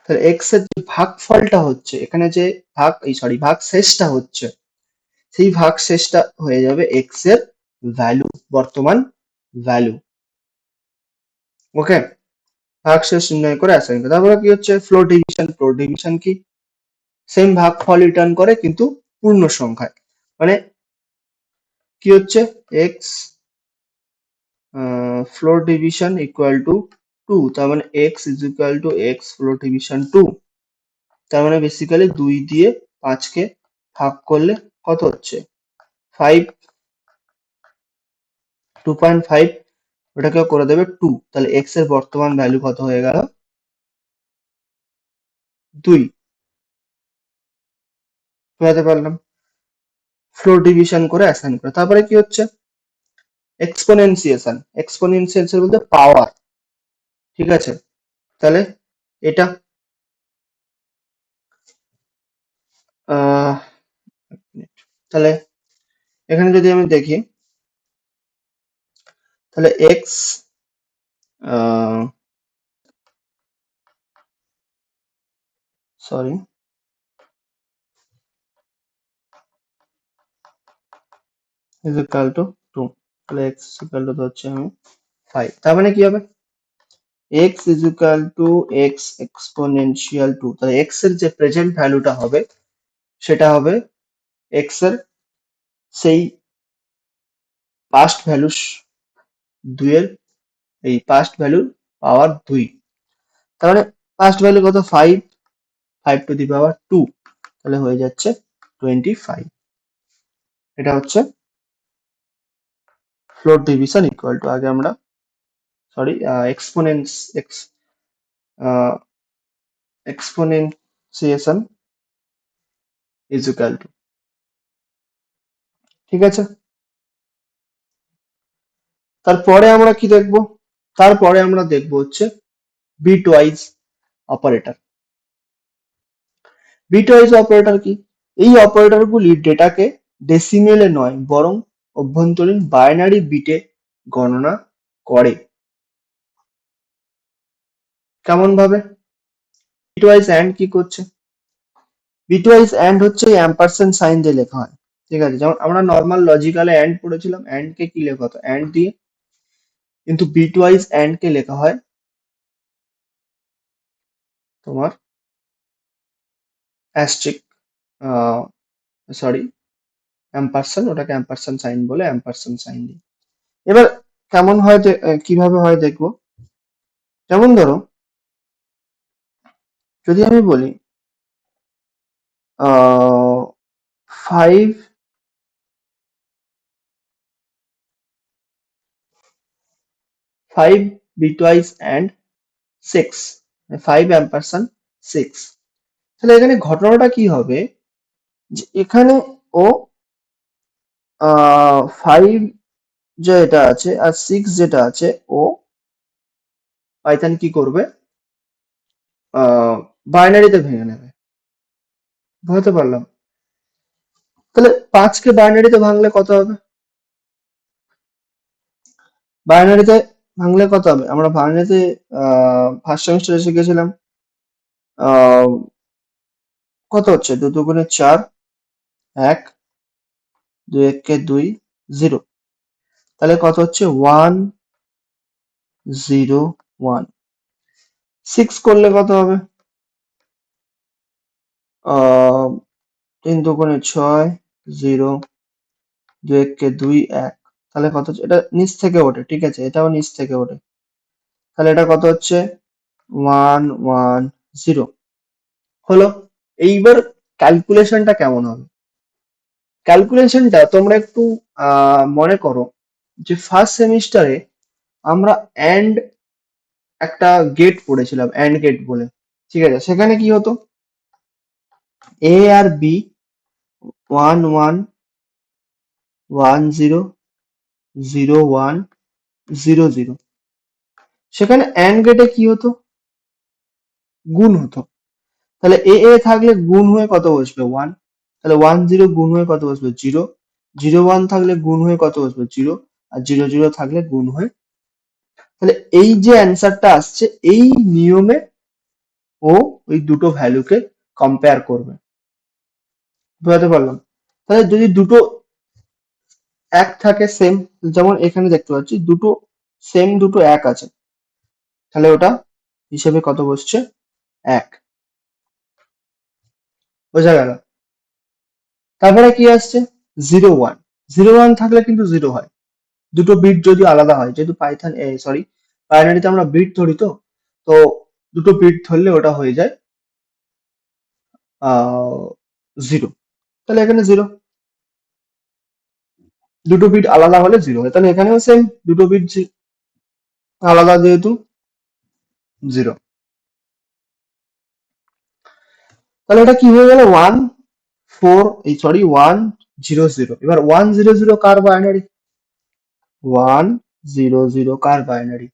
Speaker 1: তাহলে এক্স এর যে ভাগফলটা হচ্ছে এখানে, যে ভাগ শেষটা হচ্ছে, সেই ভাগ শেষটা হয়ে যাবে এক্স এর ভ্যালু, বর্তমান ভ্যালু। ওকে, ভাগ শেষ নির্ণয় করে অ্যাসাইন করে। তারপরে কি হচ্ছে ফ্লোর ডিভিশন, ফ্লোর ডিভিশন কি, সেম ভাগফল রিটার্ন করে কিন্তু পূর্ণ সংখ্যায়। মানে কি হচ্ছে x floor division equal to 2, তার মানে x is equal to x floor division 2, তার মানে বেসিক্যালি 2 দিয়ে 5 কে ভাগ করলে কত হচ্ছে 5, 2.5, ওটাকেও করে দেবে 2, তাহলে এক্স এর বর্তমান ভ্যালু কত হয়ে গেল, 2। বোঝাতে পারলাম? ফ্লোর ডিভিশন করে অ্যাসাইন করে। তারপরে কি হচ্ছে এক্সপোনেনশিয়েশন, এক্সপোনেনশিয়েশন বলতে পাওয়ার। ঠিক আছে, তাহলে এটা আহ তাহলে এখানে যদি আমি দেখি, তাহলে x sorry is equal to 2, তাহলে এক্স ইকুয়াল টু হচ্ছে আমি 5, তার মানে কি হবে x is equal to x exponential 2, তাহলে এক্স এর যে প্রেজেন্ট ভ্যালুটা হবে সেটা হবে এক্স এর সেই পাস্ট ভ্যালু 2 এর, এই পাস্ট ভ্যালুর পাওয়ার 2, তার মানে পাস্ট ভ্যালু কত 5, 5 টু দি পাওয়ার 2, তাহলে হয়ে যাচ্ছে 25। এটা হচ্ছে ফ্লোর ডিভিশন ইকুয়াল টু, আগে আমরা sorry exponents ex exponentiation is equal to. ঠিক আছে, তারপরে আমরা কি দেখব, তারপরে আমরা দেখব হচ্ছে বিটওয়াইজ অপারেটর। বিটওয়াইজ অপারেটর কি, এই অপারেটর গুলি ডেটাকে ডেসিমেলে নয় বরং অভ্যন্তরীণ বাইনারি বিটে গণনা করে। কেমন ভাবে, বিটওয়াইজ অ্যান্ড কি করছে, বিটওয়াইজ অ্যান্ড হচ্ছে অ্যাম্পারসেন্ড সাইন দিয়ে লেখা হয়। ঠিক আছে, যেমন আমরা নর্মাল লজিক্যালে অ্যান্ড পড়েছিলাম, অ্যান্ড কে কি লেখা হতো অ্যান্ড দিয়ে, কিন্তু বিটওয়াইজ অ্যান্ড কে লেখা হয় তোমার অ্যাস্ট্রিক, সরি অ্যাম্পারসেন্ড, ওটাকে অ্যাম্পারসেন্ড সাইন বলে, অ্যাম্পারসেন্ড সাইন দিয়ে। এবার কেমন হয় কিভাবে হয় দেখবো। যেমন ধরো যদি আমি বলি 5 bitwise and 6, 5 ampersand 6, তাহলে এখানে ঘটনাটা কি হবে, যে এখানে ও 5 যেটা আছে আর 6 যেটা আছে, ও পাইথন কি করবে, বাইনারিতে ভেঙে নেবে। বুঝতে পারলাম? তাহলে 5 কে বাইনারিতে ভাঙলে কত হবে, বাইনারিতে ভাঙলে কত হবে, আমরা বাইনারিতে ফার্স্ট সেমিস্টারে শিখেছিলাম আহ কত হচ্ছে, 2 2 গুণে 4, 1, 2 1 2, 0, তাহলে কত হচ্ছে 1 0 1। 6 করলে কত হবে, 3 2 গুণে 6, 0, 2 1 2 1, তাহলে কত হচ্ছে, এটা নিচ থেকে ওঠে, ঠিক আছে, এটাও নিচ থেকে ওঠে, তাহলে এটা কত হচ্ছে 1 1 0 হলো। এইবার ক্যালকুলেশনটা কেমন হবে, ক্যালকুলেশনটা তোমরা একটু মনে করো যে ফার্স্ট সেমিস্টারে আমরা অ্যান্ড একটা গেট পড়েছিলাম, অ্যান্ড গেট বলে। ঠিক আছে, সেখানে কি হতো, এ আর বি 1 1 1 0 0 1 0 0, সেখানে অ্যান্ড গেটে কি হতো, গুণ হতো। তাহলে এ এ থাকলে গুণ হয়ে কত বসবে 1, তাহলে 1 0 গুণ হয়ে কত বসবে 0, 0 1 থাকলে গুণ হয়ে কত বসবে 0, আর 0 0 থাকলে গুণ হয়ে, তাহলে এই যে অ্যান্সারটা আসছে এই নিয়মে ও ওই দুটো ভ্যালুকে কম্পেয়ার করবে। বুঝাতে পারলাম? তাহলে যদি দুটো এক থাকে সেম, যেমন এখানে দেখতে পাচ্ছি দুটো সেম, দুটো এক আছে, তাহলে ওটা হিসেবে কত বসছে 1। বোঝা গেল? তারপরে কি আসছে 0 1, 0 1 থাকলে কিন্তু 0 হয়, দুটো বিট যদি আলাদা হয়, যেহেতু পাইথন সরি বাইনারিতে আমরা বিট ধরি, তো তো দুটো বিট ধরলে ওটা হয়ে যায় 0, তাহলে এখানে 0, দুটো বিট আলাদা হলে 0 হয়, তাহলে এখানেও সেম, দুটো বিট আলাদা যেহেতু 0, তাহলে এটা কি হয়ে গেল 1 4, এই সরি 1 0 0। এবার 1 0 0 কার বাইনারি, 1 0 0 কার বাইনারি,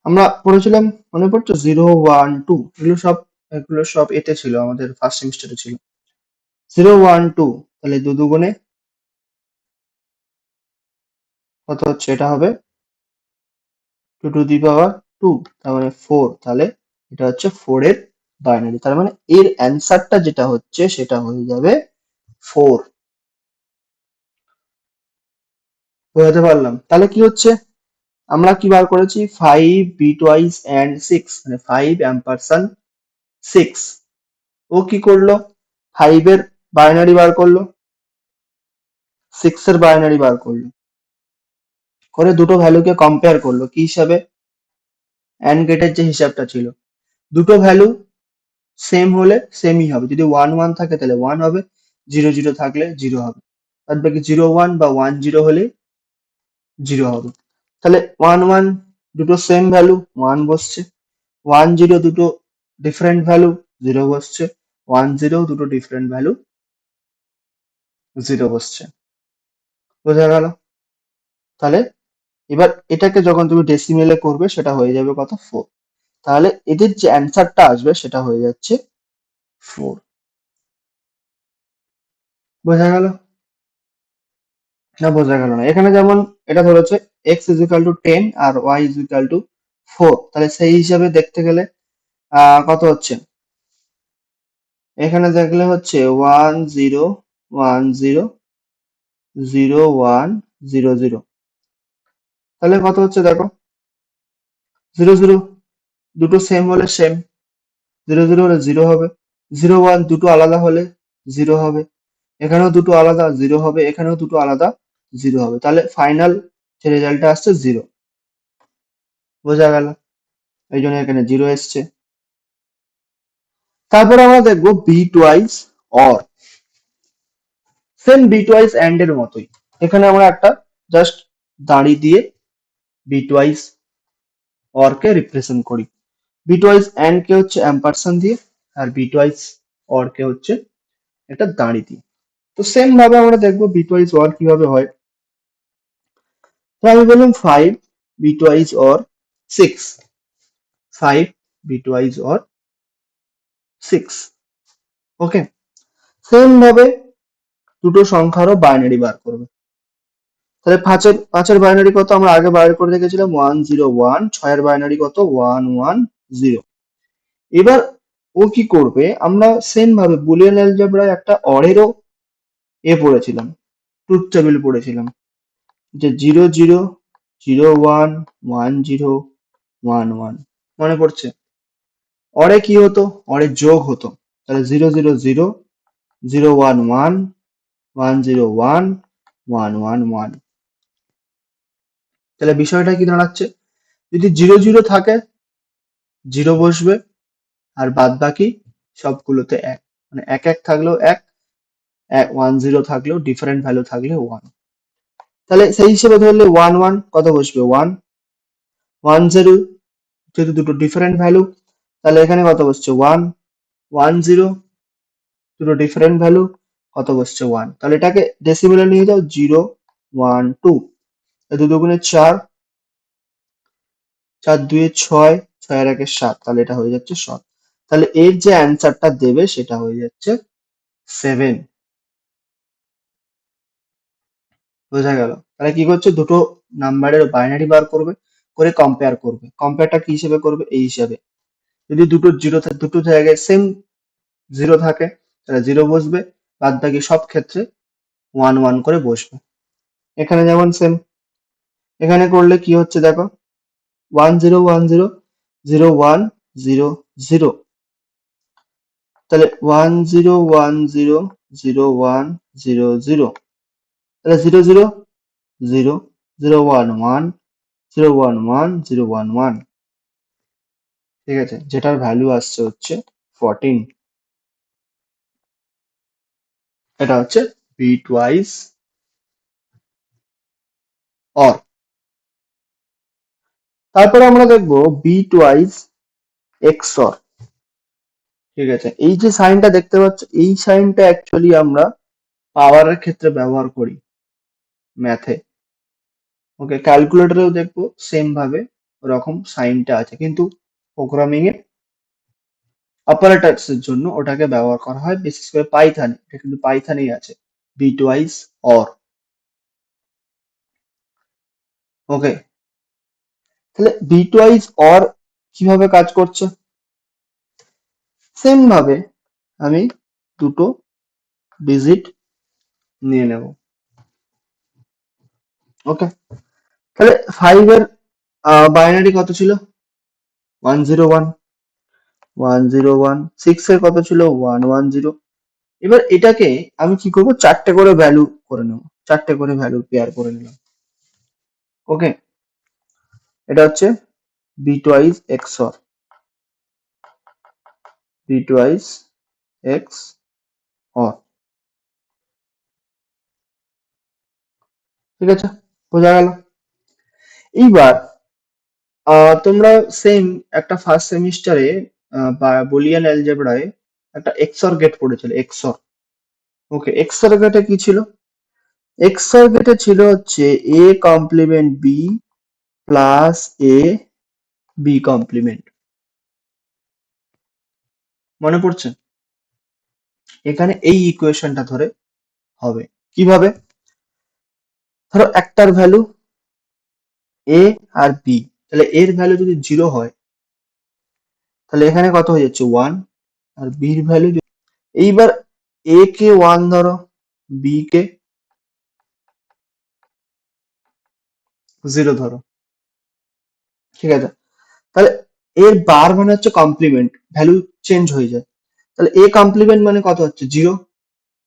Speaker 1: আমরা পড়েছিলাম, মনে পড়ছে 0 1 2, এগুলো সব এতে ছিল, আমাদের ফার্স্ট সেমিস্টারে ছিল 0 1 2, তাহলে 2 2 গুণে কত হচ্ছে, এটা হবে 2 টু দি পাওয়ার 2, তার মানে 4, তাহলে এটা হচ্ছে 4 এর বাইনারি, তার মানে এর অ্যান্সারটা যেটা হচ্ছে সেটা হয়ে যাবে 4। বোঝাতে পারলাম? তাহলে কি হচ্ছে, আমরা কি বার করেছি 5 বিটওয়াইজ অ্যান্ড 6, মানে 5 অ্যাম্পারসান্ড 6, ও কি করলো 5 এর বাইনারি বার করলো, 6 এর বাইনারি বার করলো, করে দুটো ভ্যালুকে কম্পেয়ার করলো কি হিসাবে, অ্যান্ড গেটের যে হিসাবটা ছিল, দুটো ভ্যালু সেম হলে সেমই হবে, যদি 1 1 থাকে তাহলে 1 হবে, 0 0 থাকলে 0 হবে, আর বাকি 0 1 বা 1 0 হলে 0 হবে। তাহলে 1 1 দুটো সেম ভ্যালু 1 বসছে, 1 0 দুটো ডিফারেন্ট ভ্যালু 0 বসছে, 1 0 দুটো ডিফারেন্ট ভ্যালু 0 বসছে। বোঝা গেল? তাহলে এবার এটাকে যখন তুমি ডেসিমেলে করবে সেটা হয়ে যাবে কত 4, তাহলে এদের যে অ্যান্সারটা আসবে সেটা হয়ে যাচ্ছে 4। বোঝা গেল না বোঝা গেল না? এখানে যেমন এটা ধরেছে x ইজ ইকাল টু 10 আর y ইজ ইকাল টু 4, তাহলে সেই হিসাবে দেখতে গেলে কত হচ্ছে, এখানে দেখলে হচ্ছে 10100100, তাহলে কত হচ্ছে দেখো, 00, দুটো সেম হলে সেম, 00 হলে 0 হবে, 01 দুটো আলাদা হলে 0 হবে, এখানেও দুটো আলাদা 0 হবে, এখানেও দুটো আলাদা 0 হবে, তাহলে ফাইনাল যে রেজাল্টটা আসছে 0। বোঝা গেল, এই জন্য এখানে 0 এসছে। তারপরে আমরা দেখবো bitwise or, same bitwise and এর মতোই, এখানে আমরা একটা জাস্ট দাঁড়ি দিয়ে বিট ওয়াইজ অর কে রিপ্রেজেন্ট করি, বিট ওয়াইজ এন্ড কে হচ্ছে অ্যাম্পারসান দিয়ে, আর বিট ওয়াইজ অর কে হচ্ছে একটা দাঁড়ি দিয়ে। তো সেম ভাবে আমরা দেখবো বিট ওয়াইজ অর কিভাবে হয়। তো আমি বললাম 5 bitwise or 6, 5 bitwise or 6, okay. Same ভাবে দুটো সংখ্যারও বাইনারি বার করবে। তাহলে পাঁচের বাইনারি কত আমরা আগে বার করে রেখেছিলাম 101, 6 এর বাইনারি কত 110। এবার ও কি করবে, আমরা সেম ভাবে বুলিয়ান অ্যালজেব্রায় একটা অরেরও পড়েছিলাম, ট্রুথ টেবিল পড়েছিলাম, যে 00, 01, 10, 11, মনে পড়ছে? অরে কি হতো, অরে যোগ হতো, তাহলে 000, 011, 101, 111, তাহলে বিষয়টা কি দাঁড়াচ্ছে, যদি 00 থাকে 0 বসবে, আর বাদ বাকি সবগুলোতে এক, মানে এক এক থাকলেও এক, 10 থাকলেও ডিফারেন্ট ভ্যালু থাকলে 1, তাহলে সেই হিসেবে ধরলে 11 কত বসবে 1, 10 যেহেতু দুটো ডিফারেন্ট ভ্যালু, তাহলে এখানে কত বসছে 1, 10 দুটো ডিফারেন্ট ভ্যালু, কত বসছে 1, তাহলে এটাকে ডেসিমেলে নিয়ে যাও 0, 1, 2, দু দুগুণে 4, 4 দুয়ে 6, 6 এর একে 7, তাহলে এটা হয়ে যাচ্ছে 7, তাহলে এর যে অ্যান্সারটা দেবে সেটা হয়ে যাচ্ছে 7। বোঝা গেল, তাহলে কি করছে, দুটো নাম্বারের বাইনারি বার করবে, করে কম্পেয়ার করবে, কম্পেয়ারটা কি হিসেবে করবে, এই হিসাবে, যদি দুটো জিরো, দুটো জায়গায় সেম 0 থাকে তাহলে 0 বসবে, বাদ বাকি সব ক্ষেত্রে 1 1 করে বসবে। এখানে যেমন সেম, এখানে করলে কি হচ্ছে দেখো, 10 10 0 1 0 তাহলে 10 10 0 1 0 তাহলে 0 0 0 0 1 1 0 1 1 ঠিক আছে, যেটার ভ্যালু আসছে হচ্ছে 14। এটা হচ্ছে বিট ওয়াইজ অর। তারপরে আমরা দেখবো বিট ওয়াইজ এক্সঅর। ঠিক আছে, এই যে সাইনটা দেখতে পাচ্ছ, এই সাইনটা অ্যাকচুয়ালি আমরা পাওয়ারের ক্ষেত্রে ব্যবহার করি ম্যাথে, ওকে, ক্যালকুলেটরেও দেখবো সেম ভাবে ওরকম সাইনটা আছে, কিন্তু প্রোগ্রামিং এ অপারেটরস এর জন্য ওটাকে ব্যবহার করা হয়, বিশেষ করে পাইথনে, এটা কিন্তু পাইথনেই আছে, বিট ওয়াইজ অর, ওকে। তাহলে বিট ওয়াইজ অর কিভাবে কাজ করছে, সেম ভাবে আমি দুটো ডিজিট নিয়ে নেব, ওকে। তাহলে 5 এর বাইনারি কত ছিল 101, 101, 6 এর কত ছিল 110। এবার এটাকে আমি কি করব, চারটে করে ভ্যালু করে নেব, চারটে করে ভ্যালু পেয়ার করে নিলাম, ওকে। এটা হচ্ছে বিটওয়াইজ এক্সঅর, বিটওয়াইজ এক্স অর, ঠিক আছে, বোঝা গেল। এইবার তোমরা সেম একটা ফার্স্ট সেমিস্টারে বা বুলিয়ান অ্যালজেব্রায় একটা এক্সঅর গেট পড়েছিল, এক্সঅর, ওকে। এক্সঅর গেটে কি ছিল, এক্সঅর গেটে ছিল হচ্ছে A complement B plus A B complement, মনে পড়ছে? এখানে এই ইকুয়েশনটা ধরে হবে কিভাবে, ধরো একটার ভ্যালু এ আর বি, তাহলে এর ভ্যালু যদি 0 হয় তাহলে এখানে কত হয়ে যাচ্ছে 1, আর বির ভ্যালু এইবার এ কে 1 ধরো, বি কে 0 ধরো, ঠিক আছে? তাহলে এর বার মানে হচ্ছে কমপ্লিমেন্ট, ভ্যালু চেঞ্জ হয়ে যায়। তাহলে এ কমপ্লিমেন্ট মানে কত হচ্ছে 0,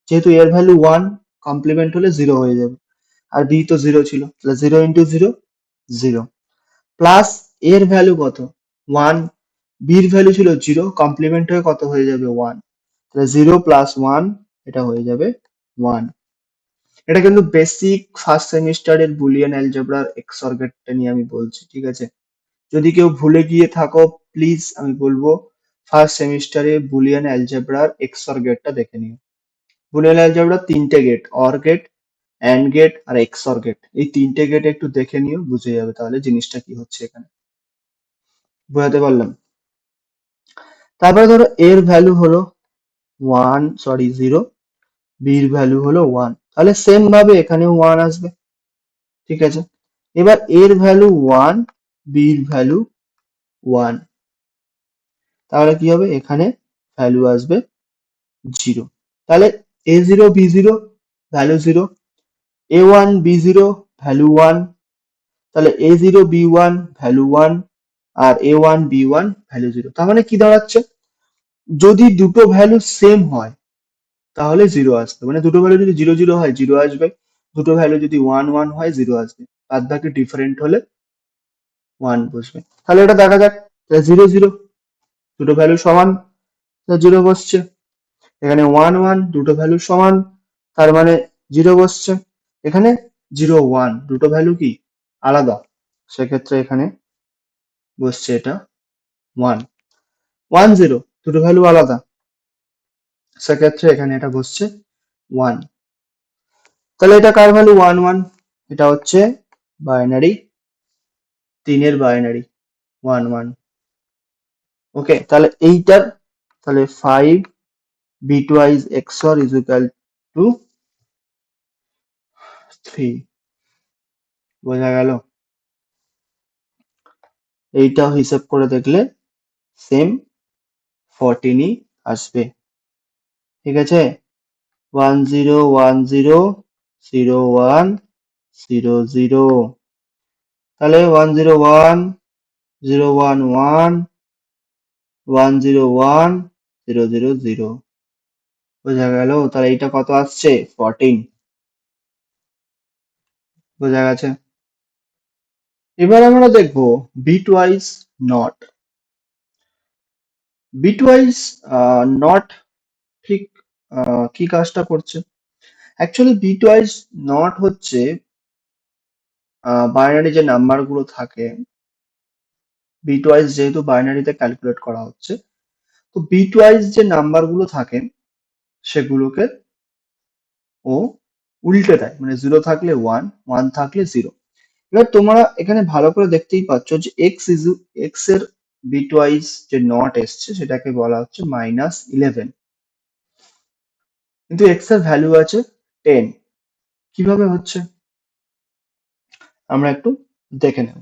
Speaker 1: যেহেতু এর ভ্যালু 1, কমপ্লিমেন্ট হলে 0 হয়ে যাবে। আর বি তো 0 ছিল, তাহলে 0 ইন্টু 0, 0, প্লাস এর ভ্যালু কত 1, বির ভ্যালু ছিল 0, কমপ্লিমেন্ট হয়ে কত হয়ে যাবে 1, তাহলে 0 প্লাস 1, এটা হয়ে যাবে 1। এটা কিন্তু বেসিক ফার্স্ট সেমিস্টারের বুলিয়ান অ্যালজেব্রার এক্সঅর গেটটা নিয়ে আমি বলছি, ঠিক আছে? যদি কেউ ভুলে গিয়ে থাকো, প্লিজ আমি বলবো ফার্স্ট সেমিস্টারে বুলিয়ান অ্যালজেব্রার এক্সঅর গেটটা দেখে নিও। বুলিয়ান অ্যালজেব্রার তিনটে gate, or gate, and gate আর এক্সঅর গেট, এই তিনটে গেট একটু দেখে নিও, বুঝে যাবে তাহলে জিনিসটা কি হচ্ছে এখানে। বোঝাতে পারলাম? তারপরে ধরো এর ভ্যালু হলো 0, বির ভ্যালু হলো 1, তাহলে সেম ভাবে এখানেও 1 আসবে, ঠিক আছে? এবার এর ভ্যালু 1, বির ভ্যালু 1, তাহলে কি হবে এখানে ভ্যালু আসবে 0। তাহলে a0 b0 value 0, a1 b0 value 1, তাহলে a0 b1 ভ্যালু 1, আর a1 b1 ভ্যালু 0। তার মানে কি দাঁড়াচ্ছে, যদি দুটো ভ্যালু সেম হয় তাহলে 0 আসবে, মানে দুটো ভ্যালু যদি 0 0 হয় 0 আসবে, দুটো ভ্যালু যদি 1 1 হয় 0 আসবে, বাদ বাকি ডিফারেন্ট হলে 1 বসবে। তাহলে এটা দেখা যাক, 0 0, দুটো ভ্যালু সমান, 0 বসছে। এখানে 1 1, দুটো ভ্যালু সমান, তার মানে 0 বসছে। এখানে 0 1, দুটো ভ্যালু কি আলাদা, সেক্ষেত্রে এখানে বসছে এটা 1 1 0, দুটো ভ্যালু আলাদা, সেক্ষেত্রে এখানে এটা বসছে 1। তাহলে এটা কার ভ্যালু 1 1, এটা হচ্ছে বাইনারি, 3 এর বাইনারি 1 1। ওকে, তাহলে এইটার, তাহলে 5 bitwise XOR is equal to 3, বোঝা গেল? এইটাও হিসেব করে দেখলে সেম 14ই আসবে, ঠিক আছে? 1 0 1 0 0 1 0 0, তাহলে 1 0 1 0 1 1 1 0 1 0 0 0, বোঝা গেল? তাহলে এইটা কত আসছে 14, বোঝা গেছে? এবার আমরা দেখবো বিটওয়াইজ নট। বিটওয়াইজ নট ঠিক কি কাজটা করছে? অ্যাকচুয়ালি বিটওয়াইজ নট হচ্ছে বাইনারি যে নাম্বার গুলো থাকে, বিটওয়াইজ যেহেতু বাইনারিতে ক্যালকুলেট করা হচ্ছে, তো বিটওয়াইজ যে নাম্বার গুলো থাকে সেগুলোকে ও উল্টে দেয়, মানে 0 থাকলে 1, 1 থাকলে 0। এবার তোমরা এখানে ভালো করে দেখতেই পাচ্ছ যে এক্স এর বিটওয়াইজ যে নট এসছে সেটাকে বলা হচ্ছে -11, কিন্তু এক্স এর ভ্যালু আছে 10। কিভাবে হচ্ছে আমরা একটু দেখে নেব।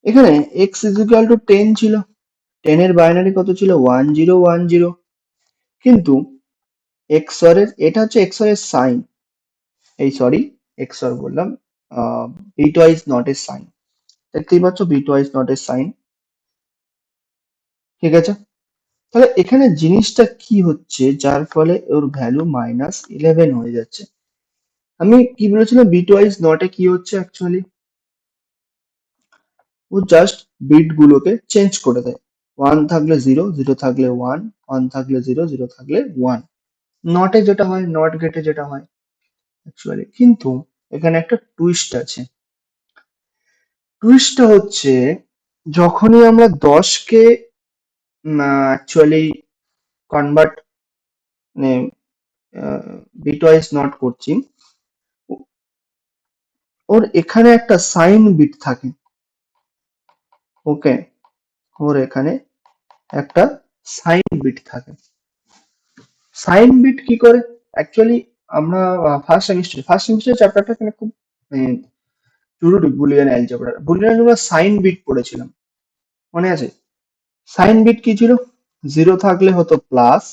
Speaker 1: এখানে এক্স ইজ ইকুয়াল টু 10 ছিল, 10 এর বাইনারি কত ছিল 1 0 1 0, কিন্তু এক্সর এর, এটা হচ্ছে এক্সর এর সাইন, এই সরি এক্সর বললাম, বিটওয়াইজ নট এর সাইন, দেখতেই পাচ্ছ বিটওয়াইজ নট এর সাইন, ঠিক আছে? তাহলে এখানে জিনিসটা কি হচ্ছে যার ফলে ওর ভ্যালু -11 হয়ে যাচ্ছে? আমি কি বলেছিলাম বিটওয়াইজ নটে কি হচ্ছে অ্যাকচুয়ালি, ও জাস্ট বিট গুলোকে চেঞ্জ করে দেয়, 1 থাকলে 0, 0 থাকলে 1, 1 থাকলে 0, 0 থাকলে 1, নটে যেটা হয়, নট গেটে যেটা হয় অ্যাকচুয়ালি। কিন্তু এখানে একটা টুইস্ট আছে। টুইস্টটা হচ্ছে যখনই আমরা 10কে অ্যাকচুয়ালি কনভার্ট, মানে বিটওয়াইজ নট করছি, ওর এখানে একটা সাইন বিট থাকে। ওকে, ওর এখানে একটা সাইন বিট থাকে। সাইন বিট কি করে অ্যাকচুয়ালি, আমরা ফার্স্ট সেমিস্টার চ্যাপ্টারটা এখানে খুব জরুরি, বুলিয়ান অ্যালজেব্রা সাইন বিট পড়েছিলাম, মনে আছে? সাইন বিট কি ছিল? 0 থাকলে হতো প্লাস,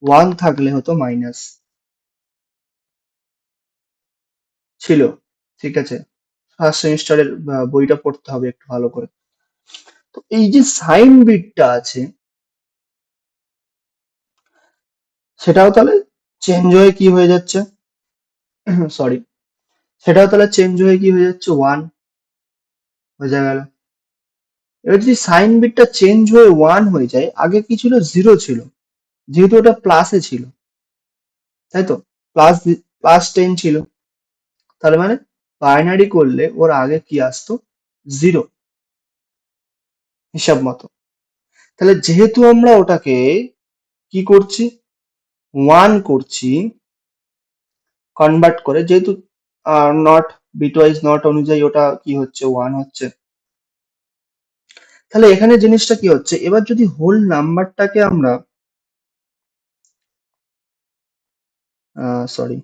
Speaker 1: 1 থাকলে হতো মাইনাস। ছিল, ঠিক আছে। ফার্স্ট সেমিস্টারের বইটা পড়তে হবে একটু ভালো করে। তো এই যে সাইন বিটটা আছে, সেটাও তাহলে চেঞ্জ হয়ে কি হয়ে যাচ্ছে, সরি, সেটাও তাহলে চেঞ্জ হয়ে কি হয়ে যাচ্ছে, 1 বোঝা গেল। এবার যদি সাইন বিটটা চেঞ্জ হয়ে 1 হয়ে যায়, আগে কি ছিল, 0 ছিল, যেহেতু ওটা প্লাসে ছিল, তাই তো, প্লাস প্লাস 10 ছিল, তার মানে বাইনারি করলে ওর আগে কি আসতো, 0, হিসাব মতো। তাহলে যেহেতু আমরা ওটাকে কি করছি, 1 করছি কনভার্ট করে, যেহেতু নট বিটওয়াইজ নট অনুযায়ী ওটা কি হচ্ছে, 1 হচ্ছে। তাহলে এখানে জিনিসটা কি হচ্ছে, এবার যদি হোল নাম্বারটাকে আমরা, সরি,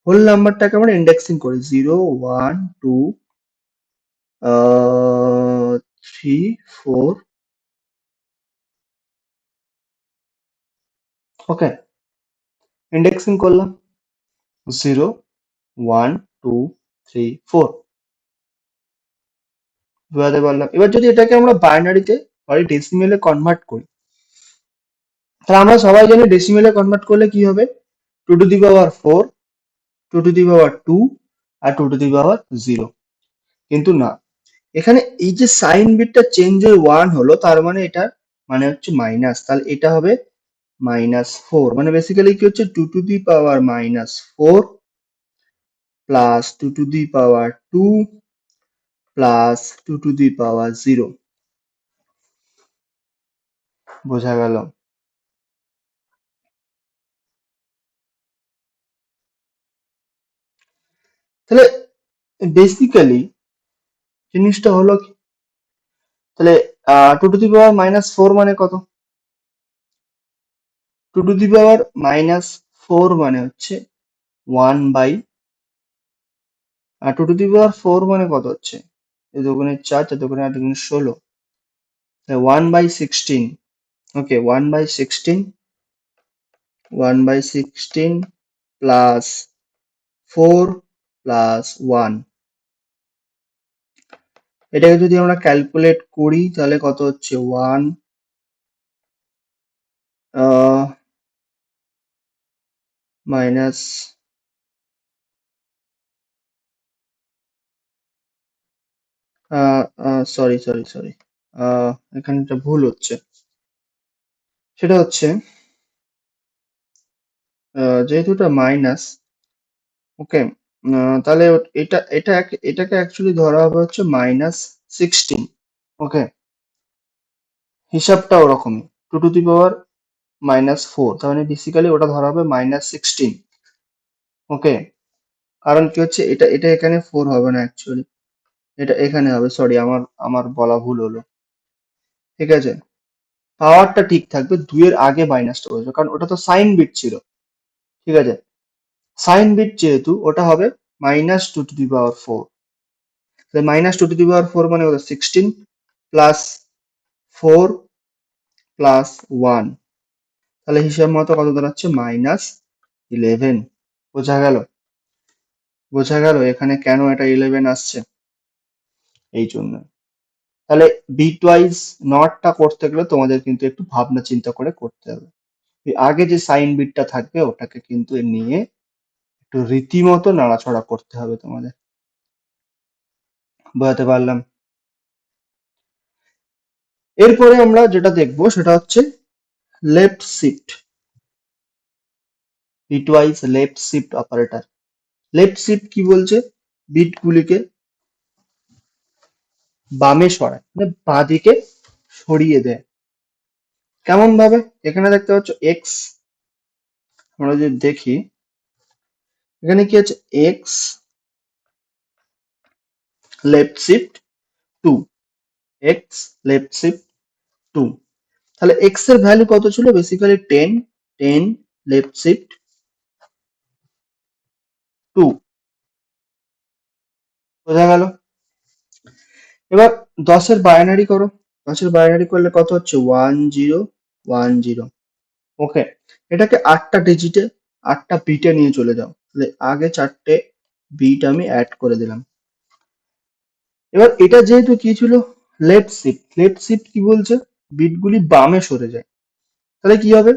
Speaker 1: হোল নাম্বারটাকে আমরা ইন্ডেক্সিং করি 0 1 2 3 4, ওকে, ইন্ডেক্সিং করলাম 0 1 2 3 4, বোঝাতে পারলাম। এবার যদি এটাকে আমরা বাইনারিতে বা ডেসিমেলে কনভার্ট করি, তাহলে আমরা সবাই জানি ডেসিমেলে কনভার্ট করলে কি হবে, 2 to the power 4, 2 to the power 2 আর 2 টু দি পাওয়ার 0। কিন্তু না, এখানে এই যে সাইন বিটটা চেঞ্জ হয়ে 1 হলো, তার মানে এটা মানে হচ্ছে মাইনাস, তাহলে এটা হবে -4, মানে বেসিক্যালি কি হচ্ছে, 2 to the power -4 plus 2 to the power 2 plus 2 to the power 0, বোঝা গেল। তাহলে বেসিক্যালি জিনিসটা হলো কি, তাহলে 2 টু দি পাওয়ার -4 মানে কত, 2 টু দি পাওয়ার -4 মানে হচ্ছে 1 by, R 2 to the power 4 মানে কত হচ্ছে, এই দুগুণে 4, 4 দুগুণে 8, দুগুণে 16, 1 by 16, okay, 1 by 16, 1 by 16 plus 4 plus 1, এটাকে যদি আমরা ক্যালকুলেট করি তাহলে কত হচ্ছে, 1 মাইনাস, সরি সরি সরি, এখানে একটা ভুল হচ্ছে, সেটা হচ্ছে যেহেতু এটা মাইনাস, ওকে, তাহলে এটাকে অ্যাকচুয়ালি ধরা হবে হচ্ছে -16, ওকে, হিসাবটা ওরকমই, 2 টু দি পাওয়ার -4, তার মানে বেসিক্যালি ওটা ধরা হবে -16, ওকে। কারণ কি হচ্ছে, এটা এটা এখানে 4 হবে না অ্যাকচুয়ালি, এটা এখানে হবে, সরি, আমার আমার বলা ভুল হলো, ঠিক আছে। পাওয়ারটা ঠিক থাকবে, 2 এর আগে মাইনাসটা করেছে, কারণ ওটা তো সাইন বিট ছিল, ঠিক আছে। সাইন বিট যেহেতু, ওটা হবে -2 টু দি পাওয়ার 4, তাহলে -2 টু দি পাওয়ার 4 মানে কত, 16 প্লাস 4 প্লাস 1, তাহলে হিসাব মতো কত দাঁড়াচ্ছে, -11, বোঝা গেল, বোঝা গেল এখানে কেন এটা 11 আসছে, এই জন্য। তাহলে বিট ওয়াইজ নটটা করতে গেলে তোমাদের কিন্তু একটু ভাবনা চিন্তা করে করতে হবে, এই আগে যে সাইন বিটটা থাকবে ওটাকে কিন্তু নিয়ে একটু রীতিমতো নাড়াচড়া করতে হবে তোমাদের, বোঝাতে পারলাম। এরপরে আমরা যেটা দেখবো সেটা হচ্ছে left shift, bitwise left shift operator. Left shift কি বলছে, বিটগুলিকে বামে সরায়, মানে বাঁদিকে সরিয়ে দেয়। কেমন ভাবে, এখানে দেখতে পাচ্ছ এক্স, আমরা যদি দেখি এখানে কি আছে, x left shift 2, x left shift 2, তাহলে এক্স এর ভ্যালু কত ছিল, বেসিক্যালি 10, 10 লেফট শিফট 2, বোঝা গেল। এবার 10 এর বাইনারি করো, পাঁচের বাইনারি করলে কত হচ্ছে? 1010। ওকে, এটাকে 8টা ডিজিটে, 8টা বিটে নিয়ে চলে যাও। তাহলে আগে 4টে বিট আমি অ্যাড করে দিলাম। এবার এটা যেহেতু কি ছিল, লেফট শিফট, লেফট শিফট কি বলছে? বিটগুলি বামে সরে যায়। তাহলে কি হবে?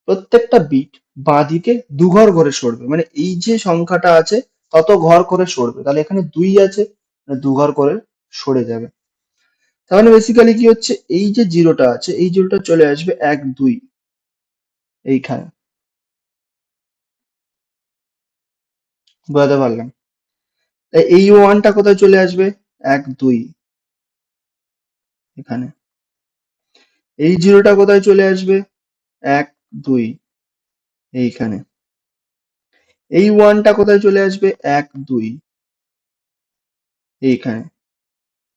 Speaker 1: প্রত্যেকটা বিট বাঁদিকে দুঘর করে সরবে, মানে এই যে সংখ্যাটা আছে তত ঘর করে সরবে। তাহলে এখানে 2 আছে, মানে দুঘর করে সরে যাবে। তার মানে বেসিক্যালি কি হচ্ছে, এই যে জিরোটা আছে এই জিরোটা চলে আসবে 1 2 এইখানে। বোঝাতে পারলাম? এই ওয়ানটা কোথায় চলে আসবে? 1 2 এখানে। এই জিরোটা কোথায় চলে আসবে? 1 2 এইখানে। এই ওয়ানটা কোথায় চলে আসবে? 1 2 এইখানে।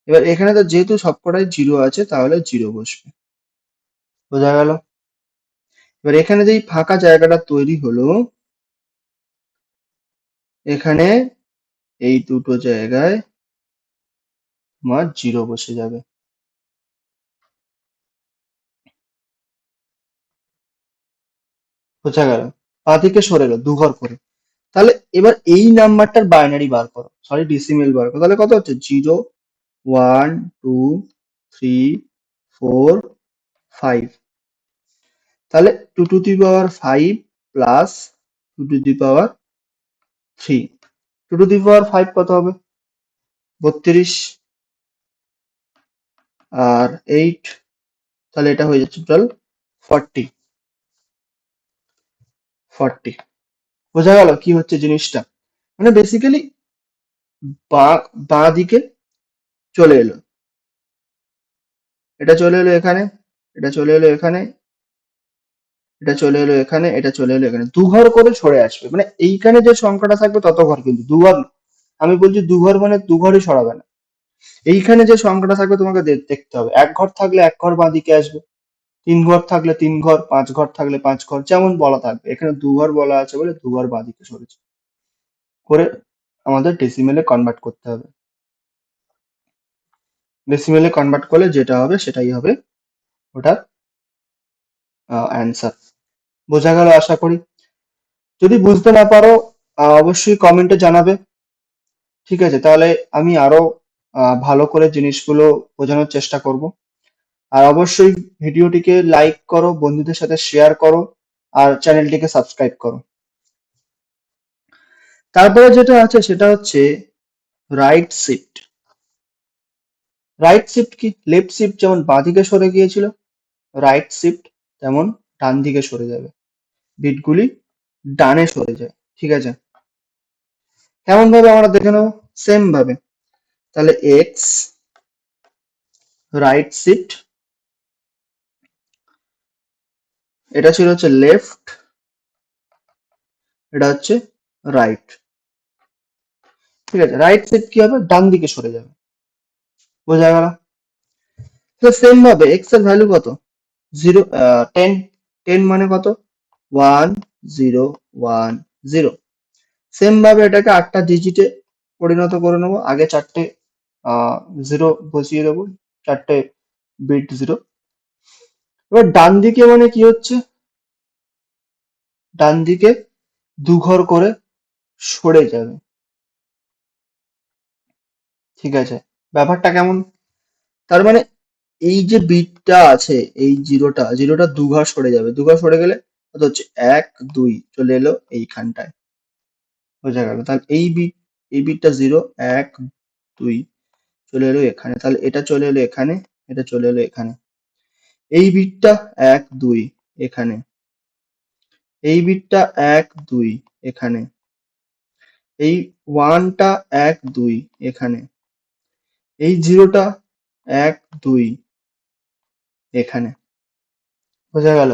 Speaker 1: এবার এখানে তো যেহেতু সবকটাই জিরো আছে তাহলে জিরো বসবে। বোঝা গেল? এবার এখানে যেই ফাঁকা জায়গাটা তৈরি হলো, এখানে এই দুটো জায়গায় তোমার জিরো বসে যাবে। বোঝা গেল? বাঁদিকে সরে এলো দুঘর করে। তাহলে এবার এই নাম্বারটার বাইনারি বার করো, সরি ডিসিমেল বার করো। তাহলে কত হচ্ছে? 0 1 2 3 4 5। তাহলে 2 to the power 5 plus 2 to the power 3। 2 to the power 5 কত হবে? 32। আর 8, তাহলে এটা হয়ে যাচ্ছে টোটাল 40। 40। বোঝা গেল কি হচ্ছে জিনিসটা? মানে বেসিক্যালি বাঁ দিকে চলে এলো, এটা চলে এলো এখানে, এটা চলে এলো এখানে, এটা চলে এলো এখানে, এটা চলে এলো এখানে, দুঘর করে সরে আসবে। মানে এইখানে যে সংখ্যাটা থাকবে তত ঘর, কিন্তু দুঘর না। আমি বলছি দুঘর মানে দুঘরই সরাবে না। এইখানে যে সংখ্যাটা থাকবে তোমাকে দেখতে হবে, এক ঘর থাকলে এক ঘর বাঁদিকে আসবে, তিন ঘর থাকলে তিন ঘর, পাঁচ ঘর থাকলে পাঁচ ঘর, যেমন বলা থাকবে। এখানে দুঘর বলা আছে বলে দুঘর বাঁদিকে সরেছে করে আমাদের ডেসিমেলে কনভার্ট করতে হবে। ডেসিমেলে কনভার্ট করলে যেটা হবে সেটাই হবে ওটার অ্যান্সার। বোঝা গেল আশা করি? যদি বুঝতে না পারো অবশ্যই কমেন্টে জানাবে। ঠিক আছে, তাহলে আমি আরো ভালো করে জিনিসগুলো বোঝানোর চেষ্টা করব। আর অবশ্যই ভিডিওটিকে লাইক করো, বন্ধুদের সাথে শেয়ার করো, আর চ্যানেলটিকে সাবস্ক্রাইব করো। তারপরে যেটা আছে সেটা হচ্ছে রাইট শিফট। রাইট শিফট কি? লেফট শিফট যেমন বাঁ দিকে সরে গিয়েছিল, রাইট শিফট তেমন ডান দিকে সরে যাবে, বিটগুলি ডানে সরে যায়। ঠিক আছে, কেমন ভাবে আমরা দেখে নেবো? সেম ভাবে। তাহলে এক্স রাইট শিফট, এটা ছিল হচ্ছে লেফট, এটা হচ্ছে রাইট। ঠিক আছে, রাইট শিফট কি হবে? ডান দিকে সরে যাবে। বোঝা গেল? তো সেম ভাবে এক্স এর ভ্যালু কত? 0 10। 10 মানে কত? 1 0 1 0। সেম ভাবে এটাকে 8টা ডিজিটে পরিণত করে নেবো। আগে 4টে জিরো বসিয়ে দেবো, 4টে বিট জিরো। এবার ডান দিকে মানে কি হচ্ছে? ডান দিকে দুঘর করে সরে যাবে। ঠিক আছে, ব্যাপারটা কেমন? তার মানে এই যে বিটটা আছে, এই জিরোটা, জিরোটা দুঘর সরে যাবে। দুঘর সরে গেলে কত হচ্ছে? 1 2 চলে এলো এইখানটায়। বোঝা গেল? তাহলে এই বিটটা জিরো, 1 2 চলে এলো এখানে। তাহলে এটা চলে এলো এখানে, এটা চলে এলো এখানে। এই বিটটা 1 2 এখানে, এই বিটটা 1 2 এখানে, এই ওয়ানটা 1 2 এখানে, এই জিরোটা 1 2 এখানে। বোঝা গেল?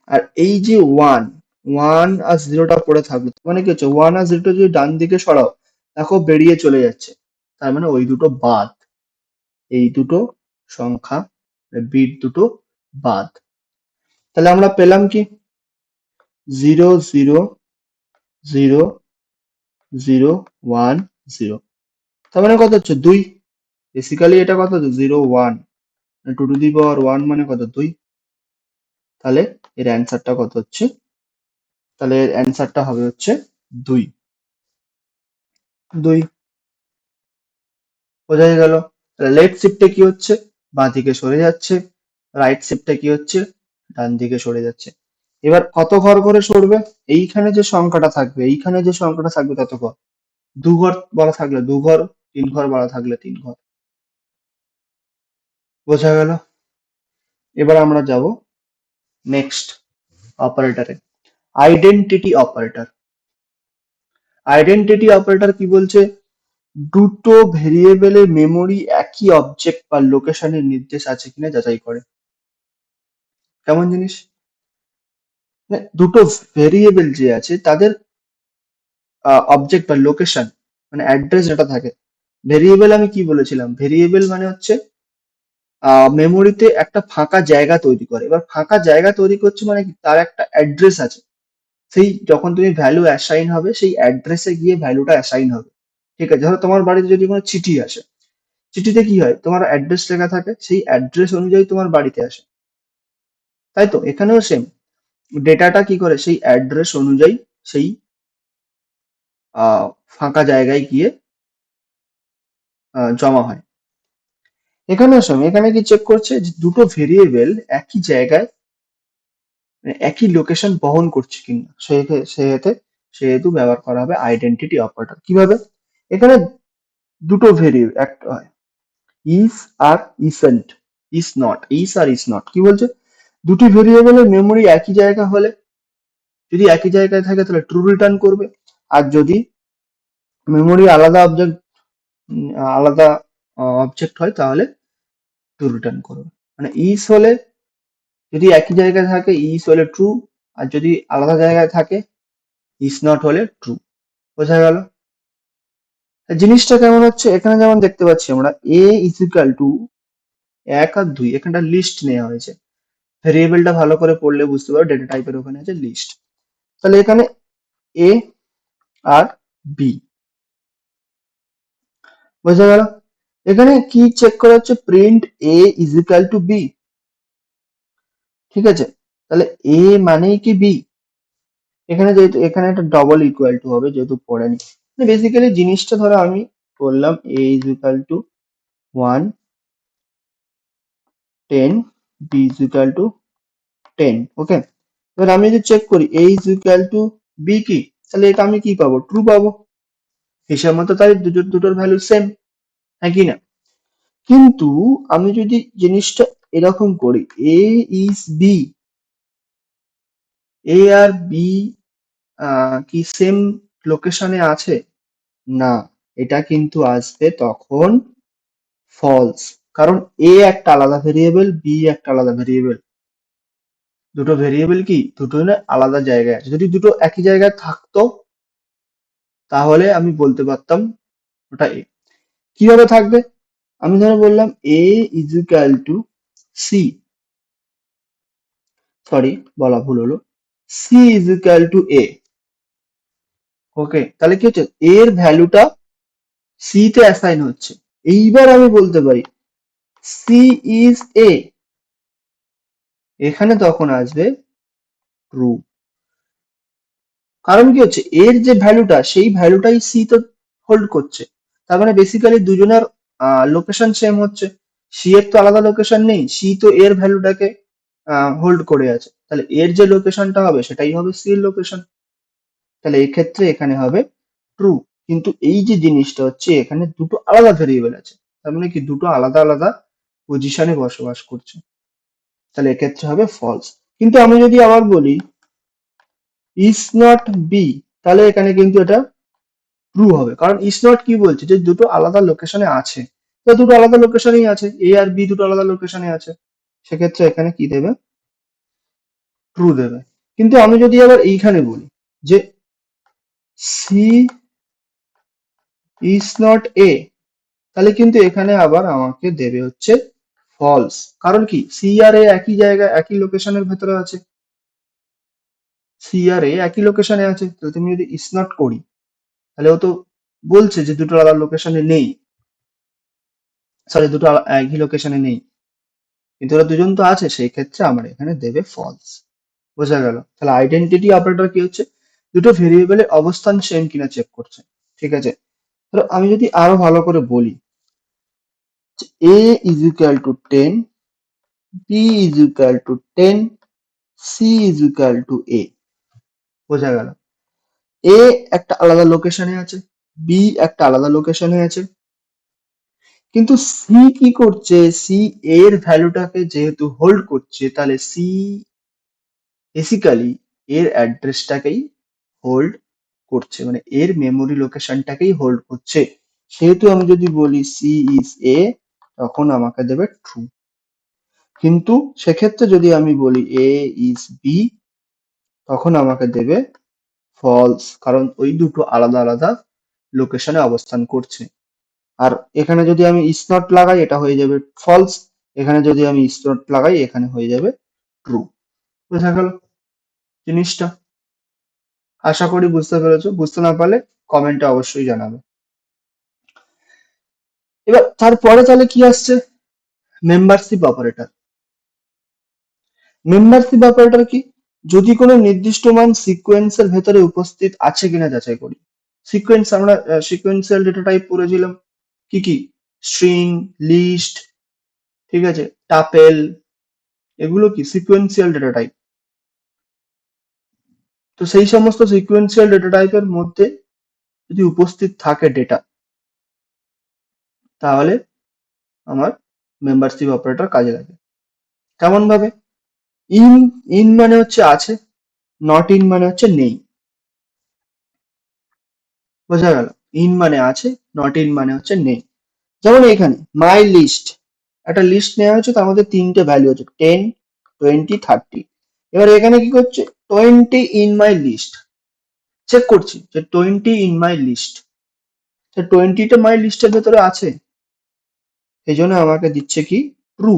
Speaker 1: আর এই যে ওয়ান, ওয়ান আর জিরোটা পড়ে থাকবে, তার মানে কি হচ্ছে? ওয়ান আর জিরোটা যদি ডান দিকে সরাও, দেখো বেরিয়ে চলে যাচ্ছে। তার মানে ওই দুটো বাদ, এই দুটো সংখ্যা, বিট দুটো বাদ। তাহলে আমরা পেলাম কি? 0 0 0 0 1 0। তার মানে কত হচ্ছে? 2। বেসিক্যালি এটা কত, 0 1, 2 to the power 1 মানে কত, 2। তাহলে এর অ্যান্সারটা কত হচ্ছে, তাহলে এর অ্যান্সারটা হবে হচ্ছে 2। 2 বোঝা গেল। লেফট শিফটে কি হচ্ছে, বাঁ দিকে সরে যাচ্ছে। রাইট শিফটে কি হচ্ছে, ডান দিকে সরে যাচ্ছে। এবার কত ঘর করে সরবে, এইখানে যে সংখ্যাটা থাকবে, এইখানে যে সংখ্যাটা থাকবে তত ঘর। 2 ঘর বলা থাকলে 2 ঘর, 3 ঘর বলা থাকলে 3 ঘর। বোঝা গেল। এবার আমরা যাব নেক্সট অপারেটরে, আইডেন্টিটি অপারেটর। আইডেন্টিটি অপারেটর কি বলছে, দুটো ভেরিয়েবলের মেমরি একই অবজেক্ট বা লোকেশনের নির্দেশ আছে কিনা যাচাই করে। কেমন জিনিস, মানে দুটো ভেরিয়েবল যে আছে তাদের অবজেক্ট বা লোকেশন, মানে অ্যাড্রেস যেটা থাকে। ভেরিয়েবল আমি কি বলেছিলাম, ভেরিয়েবল মানে হচ্ছে মেমোরিতে একটা ফাঁকা জায়গা তৈরি করে। এবার ফাঁকা জায়গা তৈরি করছে মানে কি, তার একটা অ্যাড্রেস আছে। সেই যখন তুমি ভ্যালু অ্যাসাইন হবে, সেই অ্যাড্রেসে গিয়ে ভ্যালুটা অ্যাসাইন হবে। ঠিক আছে, ধরো তোমার বাড়িতে যদি কোনো চিঠি আসে, চিঠিতে কি হয়, তোমার অ্যাড্রেস লেখা থাকে, সেই অ্যাড্রেস অনুযায়ী তোমার বাড়িতে আসে। তাই তো এখানেও সেম, ডেটাটা কি করে সেই অ্যাড্রেস অনুযায়ী সেই ফাঁকা জায়গায় গিয়ে জমা হয়। এখানেও সেম, এখানে কি চেক করছে যে দুটো ভেরিয়েবল একই জায়গায়, মানে একই লোকেশন বহন করছে কিনা, সেহেতু সেহেতু ব্যবহার করা হবে আইডেন্টিটি অপারেটর। কিভাবে, এখানে দুটো ভেরিয়েবল একটা হয়, is are isn't, is not, is are is not. কি বলছে, দুটি ভেরিয়েবলের মেমোরি একই জায়গা হলে, যদি একই জায়গায় থাকে তাহলে ট্রু রিটার্ন করবে। আর যদি মেমোরি আলাদা অবজেক্ট, আলাদা অবজেক্ট হয় তাহলে ট্রু রিটার্ন করবে। মানে ইজ হলে, যদি একই জায়গায় থাকে ইজ হলে ট্রু, আর যদি আলাদা জায়গায় থাকে ইজ নট হলে ট্রু। বোঝা গেল। জিনিসটা কেমন হচ্ছে, এখানে যেমন দেখতে পাচ্ছি আমরা এ ইজ ইকাল টু 1 আর 2, এখানটা লিস্ট নেওয়া হয়েছে। ভেরিয়েবলটা ভালো করে পড়লে বুঝতে পারো, ডেটা টাইপের ওখানে আছে লিস্ট। তাহলে এখানে এ আর বি, বোঝা গেল। এখানে কি চেক করা হচ্ছে, print A is equal to B. ঠিক আছে, তাহলে এ মানেই কি বি, এখানে যেহেতু এখানে একটা ডবল ইকুয়াল টু হবে যেহেতু পড়েনি। বেসিক্যালি জিনিসটা ধরো আমি বললাম A is equal to 1, 10, B is equal to 10। Okay, এবার আমি যদি চেক করি A is equal to B কি, তাহলে এটা আমি কি পাবো, ট্রু পাবো। হিসাব মতো তাই দুটোর ভ্যালু সেম, হ্যাঁ কি না। কিন্তু আমি যদি জিনিসটা এরকম করি, এ ইজ বি, এ আর বি কি সেম লোকেশনে আছে, না, এটা কিন্তু আসবে তখন ফলস। কারণ এ একটা আলাদা ভেরিয়েবল, বি একটা আলাদা ভেরিয়েবল। দুটো ভেরিয়েবল কি দুটো না আলাদা জায়গায় আছে। যদি দুটো একই জায়গায় থাকতো তাহলে আমি বলতে পারতাম ওটা এ। কিভাবে থাকবে, আমি ধরো বললাম A is equal to C, sorry বলা ভুল হলো, C is equal to A. Okay, তাহলে কি হচ্ছে, এর ভ্যালুটা সি তে অ্যাসাইন হচ্ছে। এইবার আমি বলতে পারি সি ইজ এ, এখানে তখন আসবে ট্রু। কারণ কি হচ্ছে, এর যে ভ্যালুটা সেই ভ্যালুটাই সি তো হোল্ড করছে। তার মানে বেসিক্যালি দুজনের লোকেশন সেম হচ্ছে। সি এর তো আলাদা লোকেশন নেই, সি তো এর ভ্যালুটাকে হোল্ড করে আছে, তাহলে এর যে লোকেশনটা হবে সেটাই হবে সি এর লোকেশন। তাহলে এই ক্ষেত্রে এখানে হবে ট্রু। কিন্তু এই যে জিনিসটা হচ্ছে, এখানে দুটো আলাদা ভেরিয়েবল আছে, তার মানে কি দুটো আলাদা আলাদা পজিশনে বসবাস করছে, তাহলে এক্ষেত্রে হবে ফলস। কিন্তু আমি যদি আবার বলি ইজ নট বি, তাহলে এখানে কিন্তু এটা ট্রু হবে। কারণ ইজ নট কি বলছে, যে দুটো আলাদা লোকেশনে আছে, তো দুটো আলাদা লোকেশনেই আছে, এ আর বি দুটো আলাদা লোকেশনে আছে, সেক্ষেত্রে এখানে কি দেবে, ট্রু দেবে। কিন্তু আমি যদি আবার এইখানে বলি যে সি ইজ নট এ, তাহলে কিন্তু এখানে আবার আমাকে দেবে হচ্ছে ফলস। কারণ কি, সি আর এ একই জায়গায় একই লোকেশনের ভেতরে আছে, সি আর এ একই লোকেশনে আছে, তো তুমি যদি ইজ নট করি তাহলে ও তো বলছে যে দুটো আলাদা লোকেশনে নেই। সরি, দুটো একই লোকেশনে নেই, কিন্তু ওরা দুজন তো আছে, সেই ক্ষেত্রে আমার এখানে দেবে ফলস। বোঝা গেল? তাহলে আইডেন্টিটি অপারেটর কি হচ্ছে, দুটো ভেরিয়েবলের অবস্থান সেম কিনা চেক করছে। ঠিক আছে, তো আমি যদি আরো ভালো করে বলি, a is equal to 10, b is equal to 10, c is equal to a। বোঝা গেল? a একটা আলাদা লোকেশনে আছে, b একটা আলাদা লোকেশনে আছে, কিন্তু সি কি করছে, সি এর ভ্যালুটাকে যেহেতু হোল্ড করছে, তাহলে সি বেসিক্যালি এর অ্যাড্রেসটাকেই হোল্ড করছে, মানে এর মেমোরি লোকেশনটাকেই হোল্ড করছে। সেহেতু আমি যদি বলি সি ইজ এ, তখন আমাকে দেবে ট্রু। কিন্তু সেক্ষেত্রে যদি আমি বলি এ ইজ বি, তখন আমাকে দেবে ফলস, কারণ ওই দুটো আলাদা আলাদা লোকেশনে অবস্থান করছে। আর এখানে যদি আমি ইজ নট লাগাই, এটা হয়ে যাবে ফলস। এখানে যদি আমি ইজ নট লাগাই, এখানে হয়ে যাবে ট্রু। বোঝা গেল জিনিসটা? আশা করি বুঝতে পেরেছো। বুঝতে না পারলে কমেন্টে অবশ্যই জানাবে। এবার তারপরে তাহলে কি আসছে, মেম্বারশিপ অপারেটর। মেম্বারশিপ অপারেটর কি, যদি কোনো নির্দিষ্ট মান সিকোয়েন্সের ভেতরে উপস্থিত আছে কিনা যাচাই করি। সিকোয়েন্স, আমরা সিকোয়েন্সিয়াল ডেটা টাইপ পড়েছিলাম, কি কি, স্ট্রিং, লিস্ট, ঠিক আছে, টাপেল, এগুলো কি সিকোয়েন্সিয়াল ডেটা টাইপ। তো সেই সমস্ত সিকোয়েন্সিয়াল ডেটা টাইপের মধ্যে যদি উপস্থিত থাকে ডেটা, তাহলে আমার মেম্বারশিপ অপারেটর কাজে লাগে। কেমন ভাবে, ইন, ইন মানে হচ্ছে আছে, নট ইন মানে হচ্ছে নেই। বোঝা গেল? ইন মানে আছে, নট ইন মানে হচ্ছে নেই। যেমন এখানে মাই লিস্ট, একটা লিস্ট নেওয়া হয়েছে, তার মধ্যে তিনটে ভ্যালু আছে, 10, 20, 30। এবার এখানে কি করছে, 20 ইন মাই লিস্ট, চেক করছি যে 20 ইন মাই লিস্ট, 20টা মাই লিস্টের ভেতরে আছে, এই জন্য আমাকে দিচ্ছে কি ট্রু।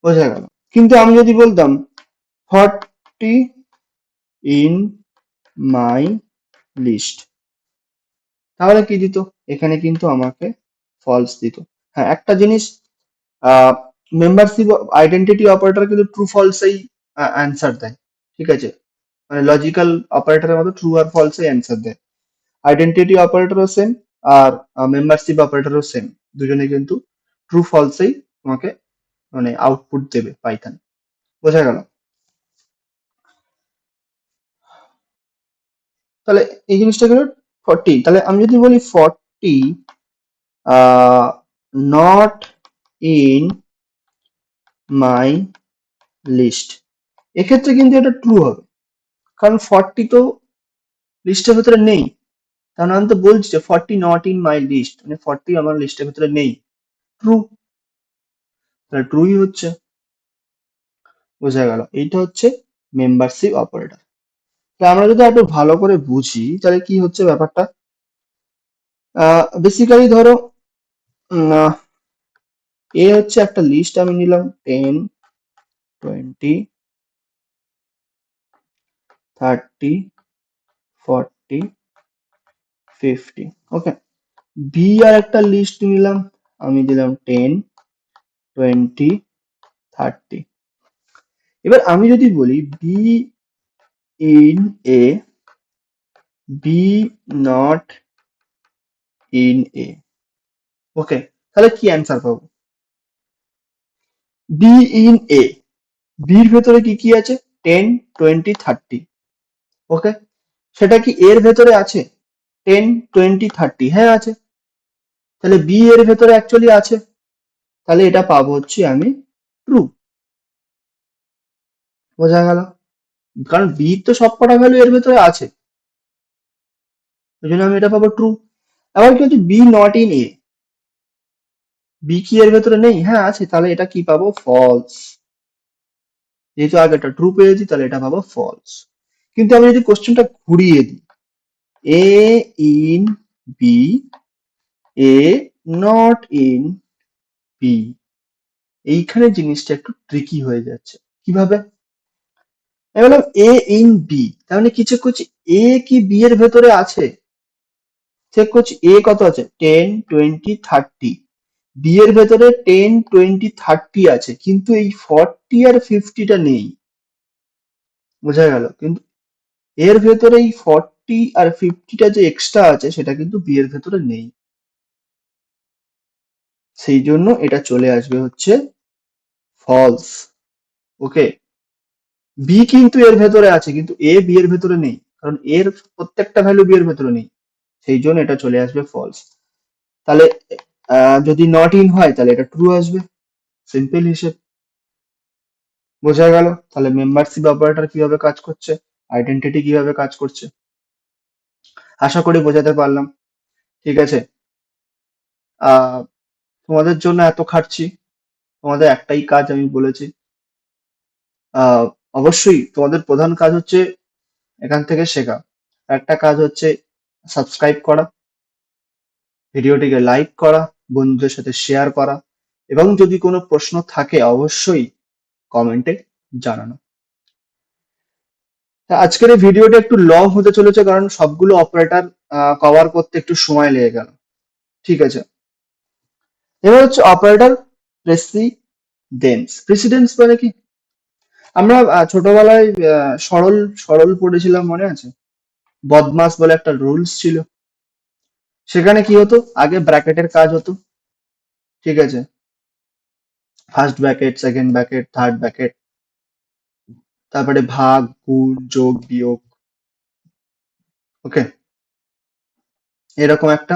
Speaker 1: বোঝা গেল? কিন্তু আমি যদি বলতাম 40 ইন মাই লিস্ট, তাহলে কি দিত, এখানে কিন্তু আমাকে ফলস দিত। হ্যাঁ, একটা জিনিস, মেম্বারশিপ আইডেন্টিটি অপারেটর কিন্তু ট্রু ফলসেই অ্যান্সার দেয়। ঠিক আছে, মানে লজিক্যাল অপারেটরের মতো ট্রু আর ফলসেই অ্যান্সার দেয়। আইডেন্টিটি অপারেটরও সেম, আর মেম্বারশিপ অপারেটরও সেম, দুজনে কিন্তু ট্রু ফলসেই তোমাকে মানে আউটপুট দেবে পাইথন। বোঝা গেল? তাহলে এই জিনিসটা গেল 40। তাহলে আমি যদি বলি 40 নট ইন মাই লিস্ট, এক্ষেত্রে কিন্তু এটা ট্রু হবে, কারণ 40 তো লিস্টের ভেতরে নেই। কারণ আমি তো বলছি যে 40 নট ইন মাই লিস্ট, মানে 40 আমার লিস্টের ভেতরে নেই, ট্রু, তাহলে ট্রুই হচ্ছে। বোঝা গেল? এইটা হচ্ছে মেম্বারশিপ অপারেটর। তা আমরা যদি একটু ভালো করে বুঝি, তাহলে কি হচ্ছে ব্যাপারটা, বেসিক্যালি ধরো এ হচ্ছে একটা লিস্ট, আমি নিলাম 10, 20, 30, 40, 50। ওকে, বি আর একটা লিস্ট নিলাম, আমি দিলাম 10, 20, 30। এবার আমি যদি বলি B in A, B not in A, okay, তাহলে কি অ্যান্সার পাবো, বি ইন এ, বির ভেতরে কি কি আছে, 10, 20, 30। ওকে, সেটা কি এর ভেতরে আছে, 10, 20, 30? হ্যাঁ আছে। তাহলে বি এর ভেতরে অ্যাকচুয়ালি আছে, তাহলে এটা পাবো হচ্ছে আমি ট্রু। বোঝা গেল? কারণ বি তো সবকটা ভ্যালু এর ভেতরে আছে, ওই জন্য আমি এটা পাবো ট্রু। আবার কি হচ্ছে B not in A, B কি এর ভেতরে নেই? হ্যাঁ আছে, তাহলে এটা কি পাবো, ফলস। যেহেতু আগে এটা ট্রু পেয়েছি, তাহলে এটা পাবো ফলস। কিন্তু আমি যদি কোশ্চেনটা ঘুরিয়ে দিই, A in B, A not in B, এইখানে জিনিসটা একটু ট্রিকি হয়ে যাচ্ছে। কিভাবে? আমি বললাম এ ইন বি, তার মানে কি চেক করছি, এ কি বি এর ভেতরে আছে, চেক করছি এ কত আছে, 10, 20, 30। বি এর ভেতরে 10, 20, 30 আছে, কিন্তু এই 40 আর 50টা নেই। বোঝা গেল? কিন্তু এর ভেতরে এই 40 আর 50টা যে এক্সট্রা আছে সেটা কিন্তু বি এর ভেতরে নেই। সেই জন্য এটা চলে আসবে হচ্ছে ফলস। ওকে, বি কিন্তু এর ভেতরে আছে, কিন্তু এ বি এর ভেতরে নেই, কারণ এর প্রত্যেকটা ভ্যালু বি এর ভেতরে নেই। সেই জন্য এটা চলে আসবে ফলস। তাহলে যদি নট ইন হয় তাহলে এটা ট্রু আসবে। সিম্পল হিসেব। বোঝা গেল? তাহলে মেম্বারশিপ অপারেটর কিভাবে কাজ করছে, আইডেন্টিটি কিভাবে কাজ করছে, আশা করি বোঝাতে পারলাম। ঠিক আছে, আহ তোমাদের জন্য এত খাটছি, তোমাদের একটাই কাজ আমি বলেছি। আহ অবশ্যই তোমাদের প্রধান কাজ হচ্ছে এখান থেকে শেখা। একটা কাজ হচ্ছে সাবস্ক্রাইব করা, ভিডিওটিকে লাইক করা, বন্ধুদের সাথে শেয়ার করা, এবং যদি কোনো প্রশ্ন থাকে অবশ্যই কমেন্টে জানানো। তা আজকের এই ভিডিওটা একটু লং হতে চলেছে, কারণ সবগুলো অপারেটর কভার করতে একটু সময় লেগে গেল। ঠিক আছে, এবার হচ্ছে অপারেটর প্রেসিডেন্স। প্রেসিডেন্স মানে কি? আমরা ছোটবেলায় সরল সরল পড়েছিলাম, মনে আছে? বদমাস বলে একটা রুলস ছিল। সেখানে কি হতো, আগে ব্র্যাকেটের কাজ হতো। ঠিক আছে, first bracket, second bracket, third bracket, তারপরে ভাগ, গুণ, যোগ, বিয়োগ। ওকে, এরকম একটা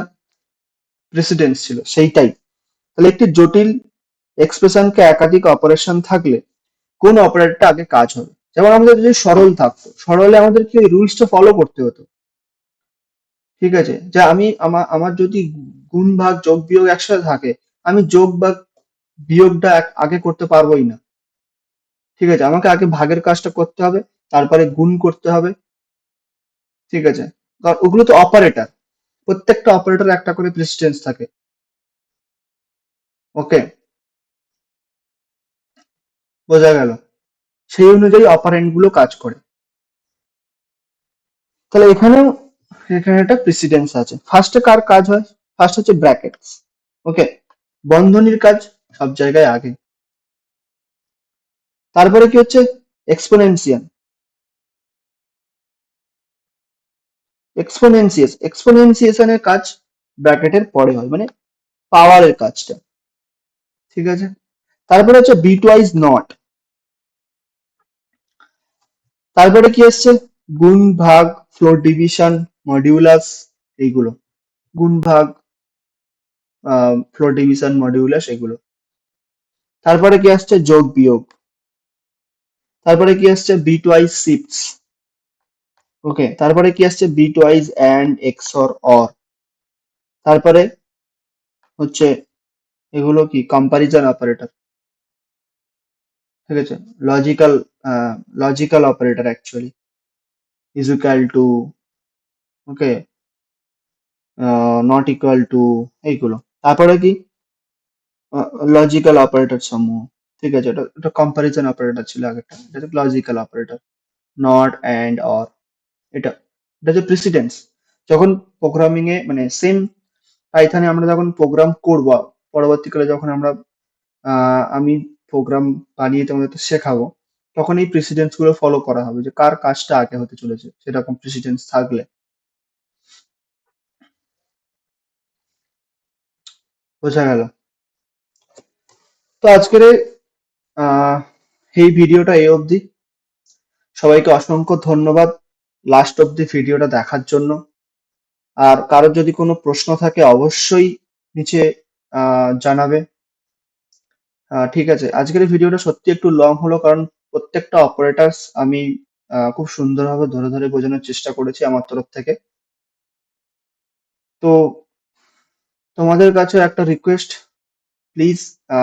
Speaker 1: প্রেসিডেন্স ছিল সেইটাই। তাহলে একটি জটিল এক্সপ্রেশনকে একাধিক অপারেশন থাকলে কোন অপারেটরটা আগে কাজ হবে? যেমন আমাদের যদি সরল থাকতো, সরলে আমাদের কি ওই রুলসটা ফলো করতে হতো। ঠিক আছে, যে আমি আমার আমার যদি গুণ, ভাগ, যোগ, বিয়োগ একসাথে থাকে, আমি যোগ বা বিয়োগটা আগে করতে পারবোই না। ঠিক আছে, আমাকে আগে ভাগের কাজটা করতে হবে, তারপরে গুণ করতে হবে। ঠিক আছে, কারণ ওগুলো তো অপারেটর, প্রত্যেকটা অপারেটর একটা করে প্রেসিডেন্স থাকে। ওকে, বোঝা গেল? সেই অনুযায়ী অপারেন্ড গুলো কাজ করে। তাহলে এখানেও এখানে একটা প্রেসিডেন্স আছে। ফার্স্টে কার কাজ হয়? ফার্স্ট হচ্ছে ব্র্যাকেটস। ওকে, বন্ধনীর কাজ সব জায়গায় আগে। তারপরে কি হচ্ছে? এক্সপোনেনশিয়াল। এক্সপোনেনশিয়েশনের কাজ ব্র্যাকেটের পরে হয়, মানে পাওয়ারের কাজটা। ঠিক আছে, তারপরে হচ্ছে বিটওয়াইজ নট। তারপরে কি আসছে? গুণ, ভাগ, ফ্লোর ডিভিশন, মডিউলাস, এইগুলো। গুণ, ভাগ, ফ্লোর ডিভিশন, মডিউলাস, এগুলো। তারপরে কি আসছে? যোগ, বিয়োগ। তারপরে কি আসছে? Bitwise shifts. ওকে, তারপরে কি আসছে? Bitwise and, XOR, or. তারপরে হচ্ছে এগুলো কি? Comparison operator. ঠিক আছে, logical logical operator actually, is equal two, okay, not equal two, এইগুলো। তারপরে কি? লজিক্যাল অপারেটর সমূহ। ঠিক আছে, এটা এটা কম্পারিজন অপারেটর ছিল আগেরটা, এটা logical operator. Not, and, or, এটা এটা হচ্ছে প্রেসিডেন্স। যখন প্রোগ্রামিং এ মানে সেম পাইথনে আমরা যখন প্রোগ্রাম করব, পরবর্তীকালে যখন আমি প্রোগ্রাম বানিয়ে তোমাদের শেখাবো, তখন এই প্রেসিডেন্স গুলো ফলো করা হবে, যে কার কাজটা আগে হতে চলেছে, সেরকম প্রেসিডেন্স থাকলে। বোঝা গেল? তো আজকের আহ এই ভিডিওটা এই অবধি। সবাইকে অসংখ্য ধন্যবাদ লাস্ট অবধি ভিডিওটা দেখার জন্য। আর কারোর যদি কোনো প্রশ্ন থাকে অবশ্যই নিচে জানাবে। ঠিক আছে, আজকের এই ভিডিওটা সত্যি একটু লং হলো, কারণ প্রত্যেকটা অপারেটরস আমি খুব সুন্দরভাবে ধরে ধরে বোঝানোর চেষ্টা করেছি আমার তরফ থেকে। তো তোমাদের কাছে একটা রিকোয়েস্ট, প্লিজ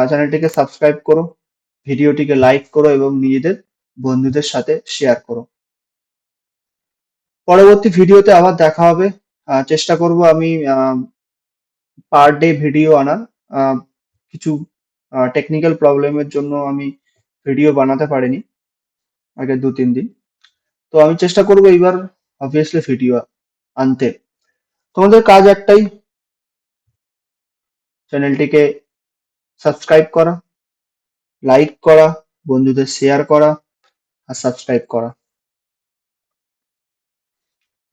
Speaker 1: চ্যানেলটিকে সাবস্ক্রাইব করো, ভিডিওটিকে লাইক করো, এবং নিজেদের বন্ধুদের সাথে শেয়ার করো। পরবর্তী ভিডিওতে আবার দেখা হবে। চেষ্টা করব আমি পার ডে ভিডিও আনার। আহ, কিছু টেকনিক্যাল প্রবলেমের জন্য আমি ভিডিও বানাতে পারিনি আগে 2-3 দিন। তো আমি চেষ্টা করব এইবার অবভিয়াসলি ভিডিও আনতে। তোমাদের কাজ একটাই, চ্যানেলটিকে সাবস্ক্রাইব করা, লাইক করা, বন্ধুদের শেয়ার করা আর সাবস্ক্রাইব করা।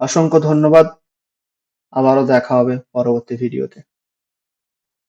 Speaker 1: অসংখ্য ধন্যবাদ। আবারও দেখা হবে পরবর্তী ভিডিওতে।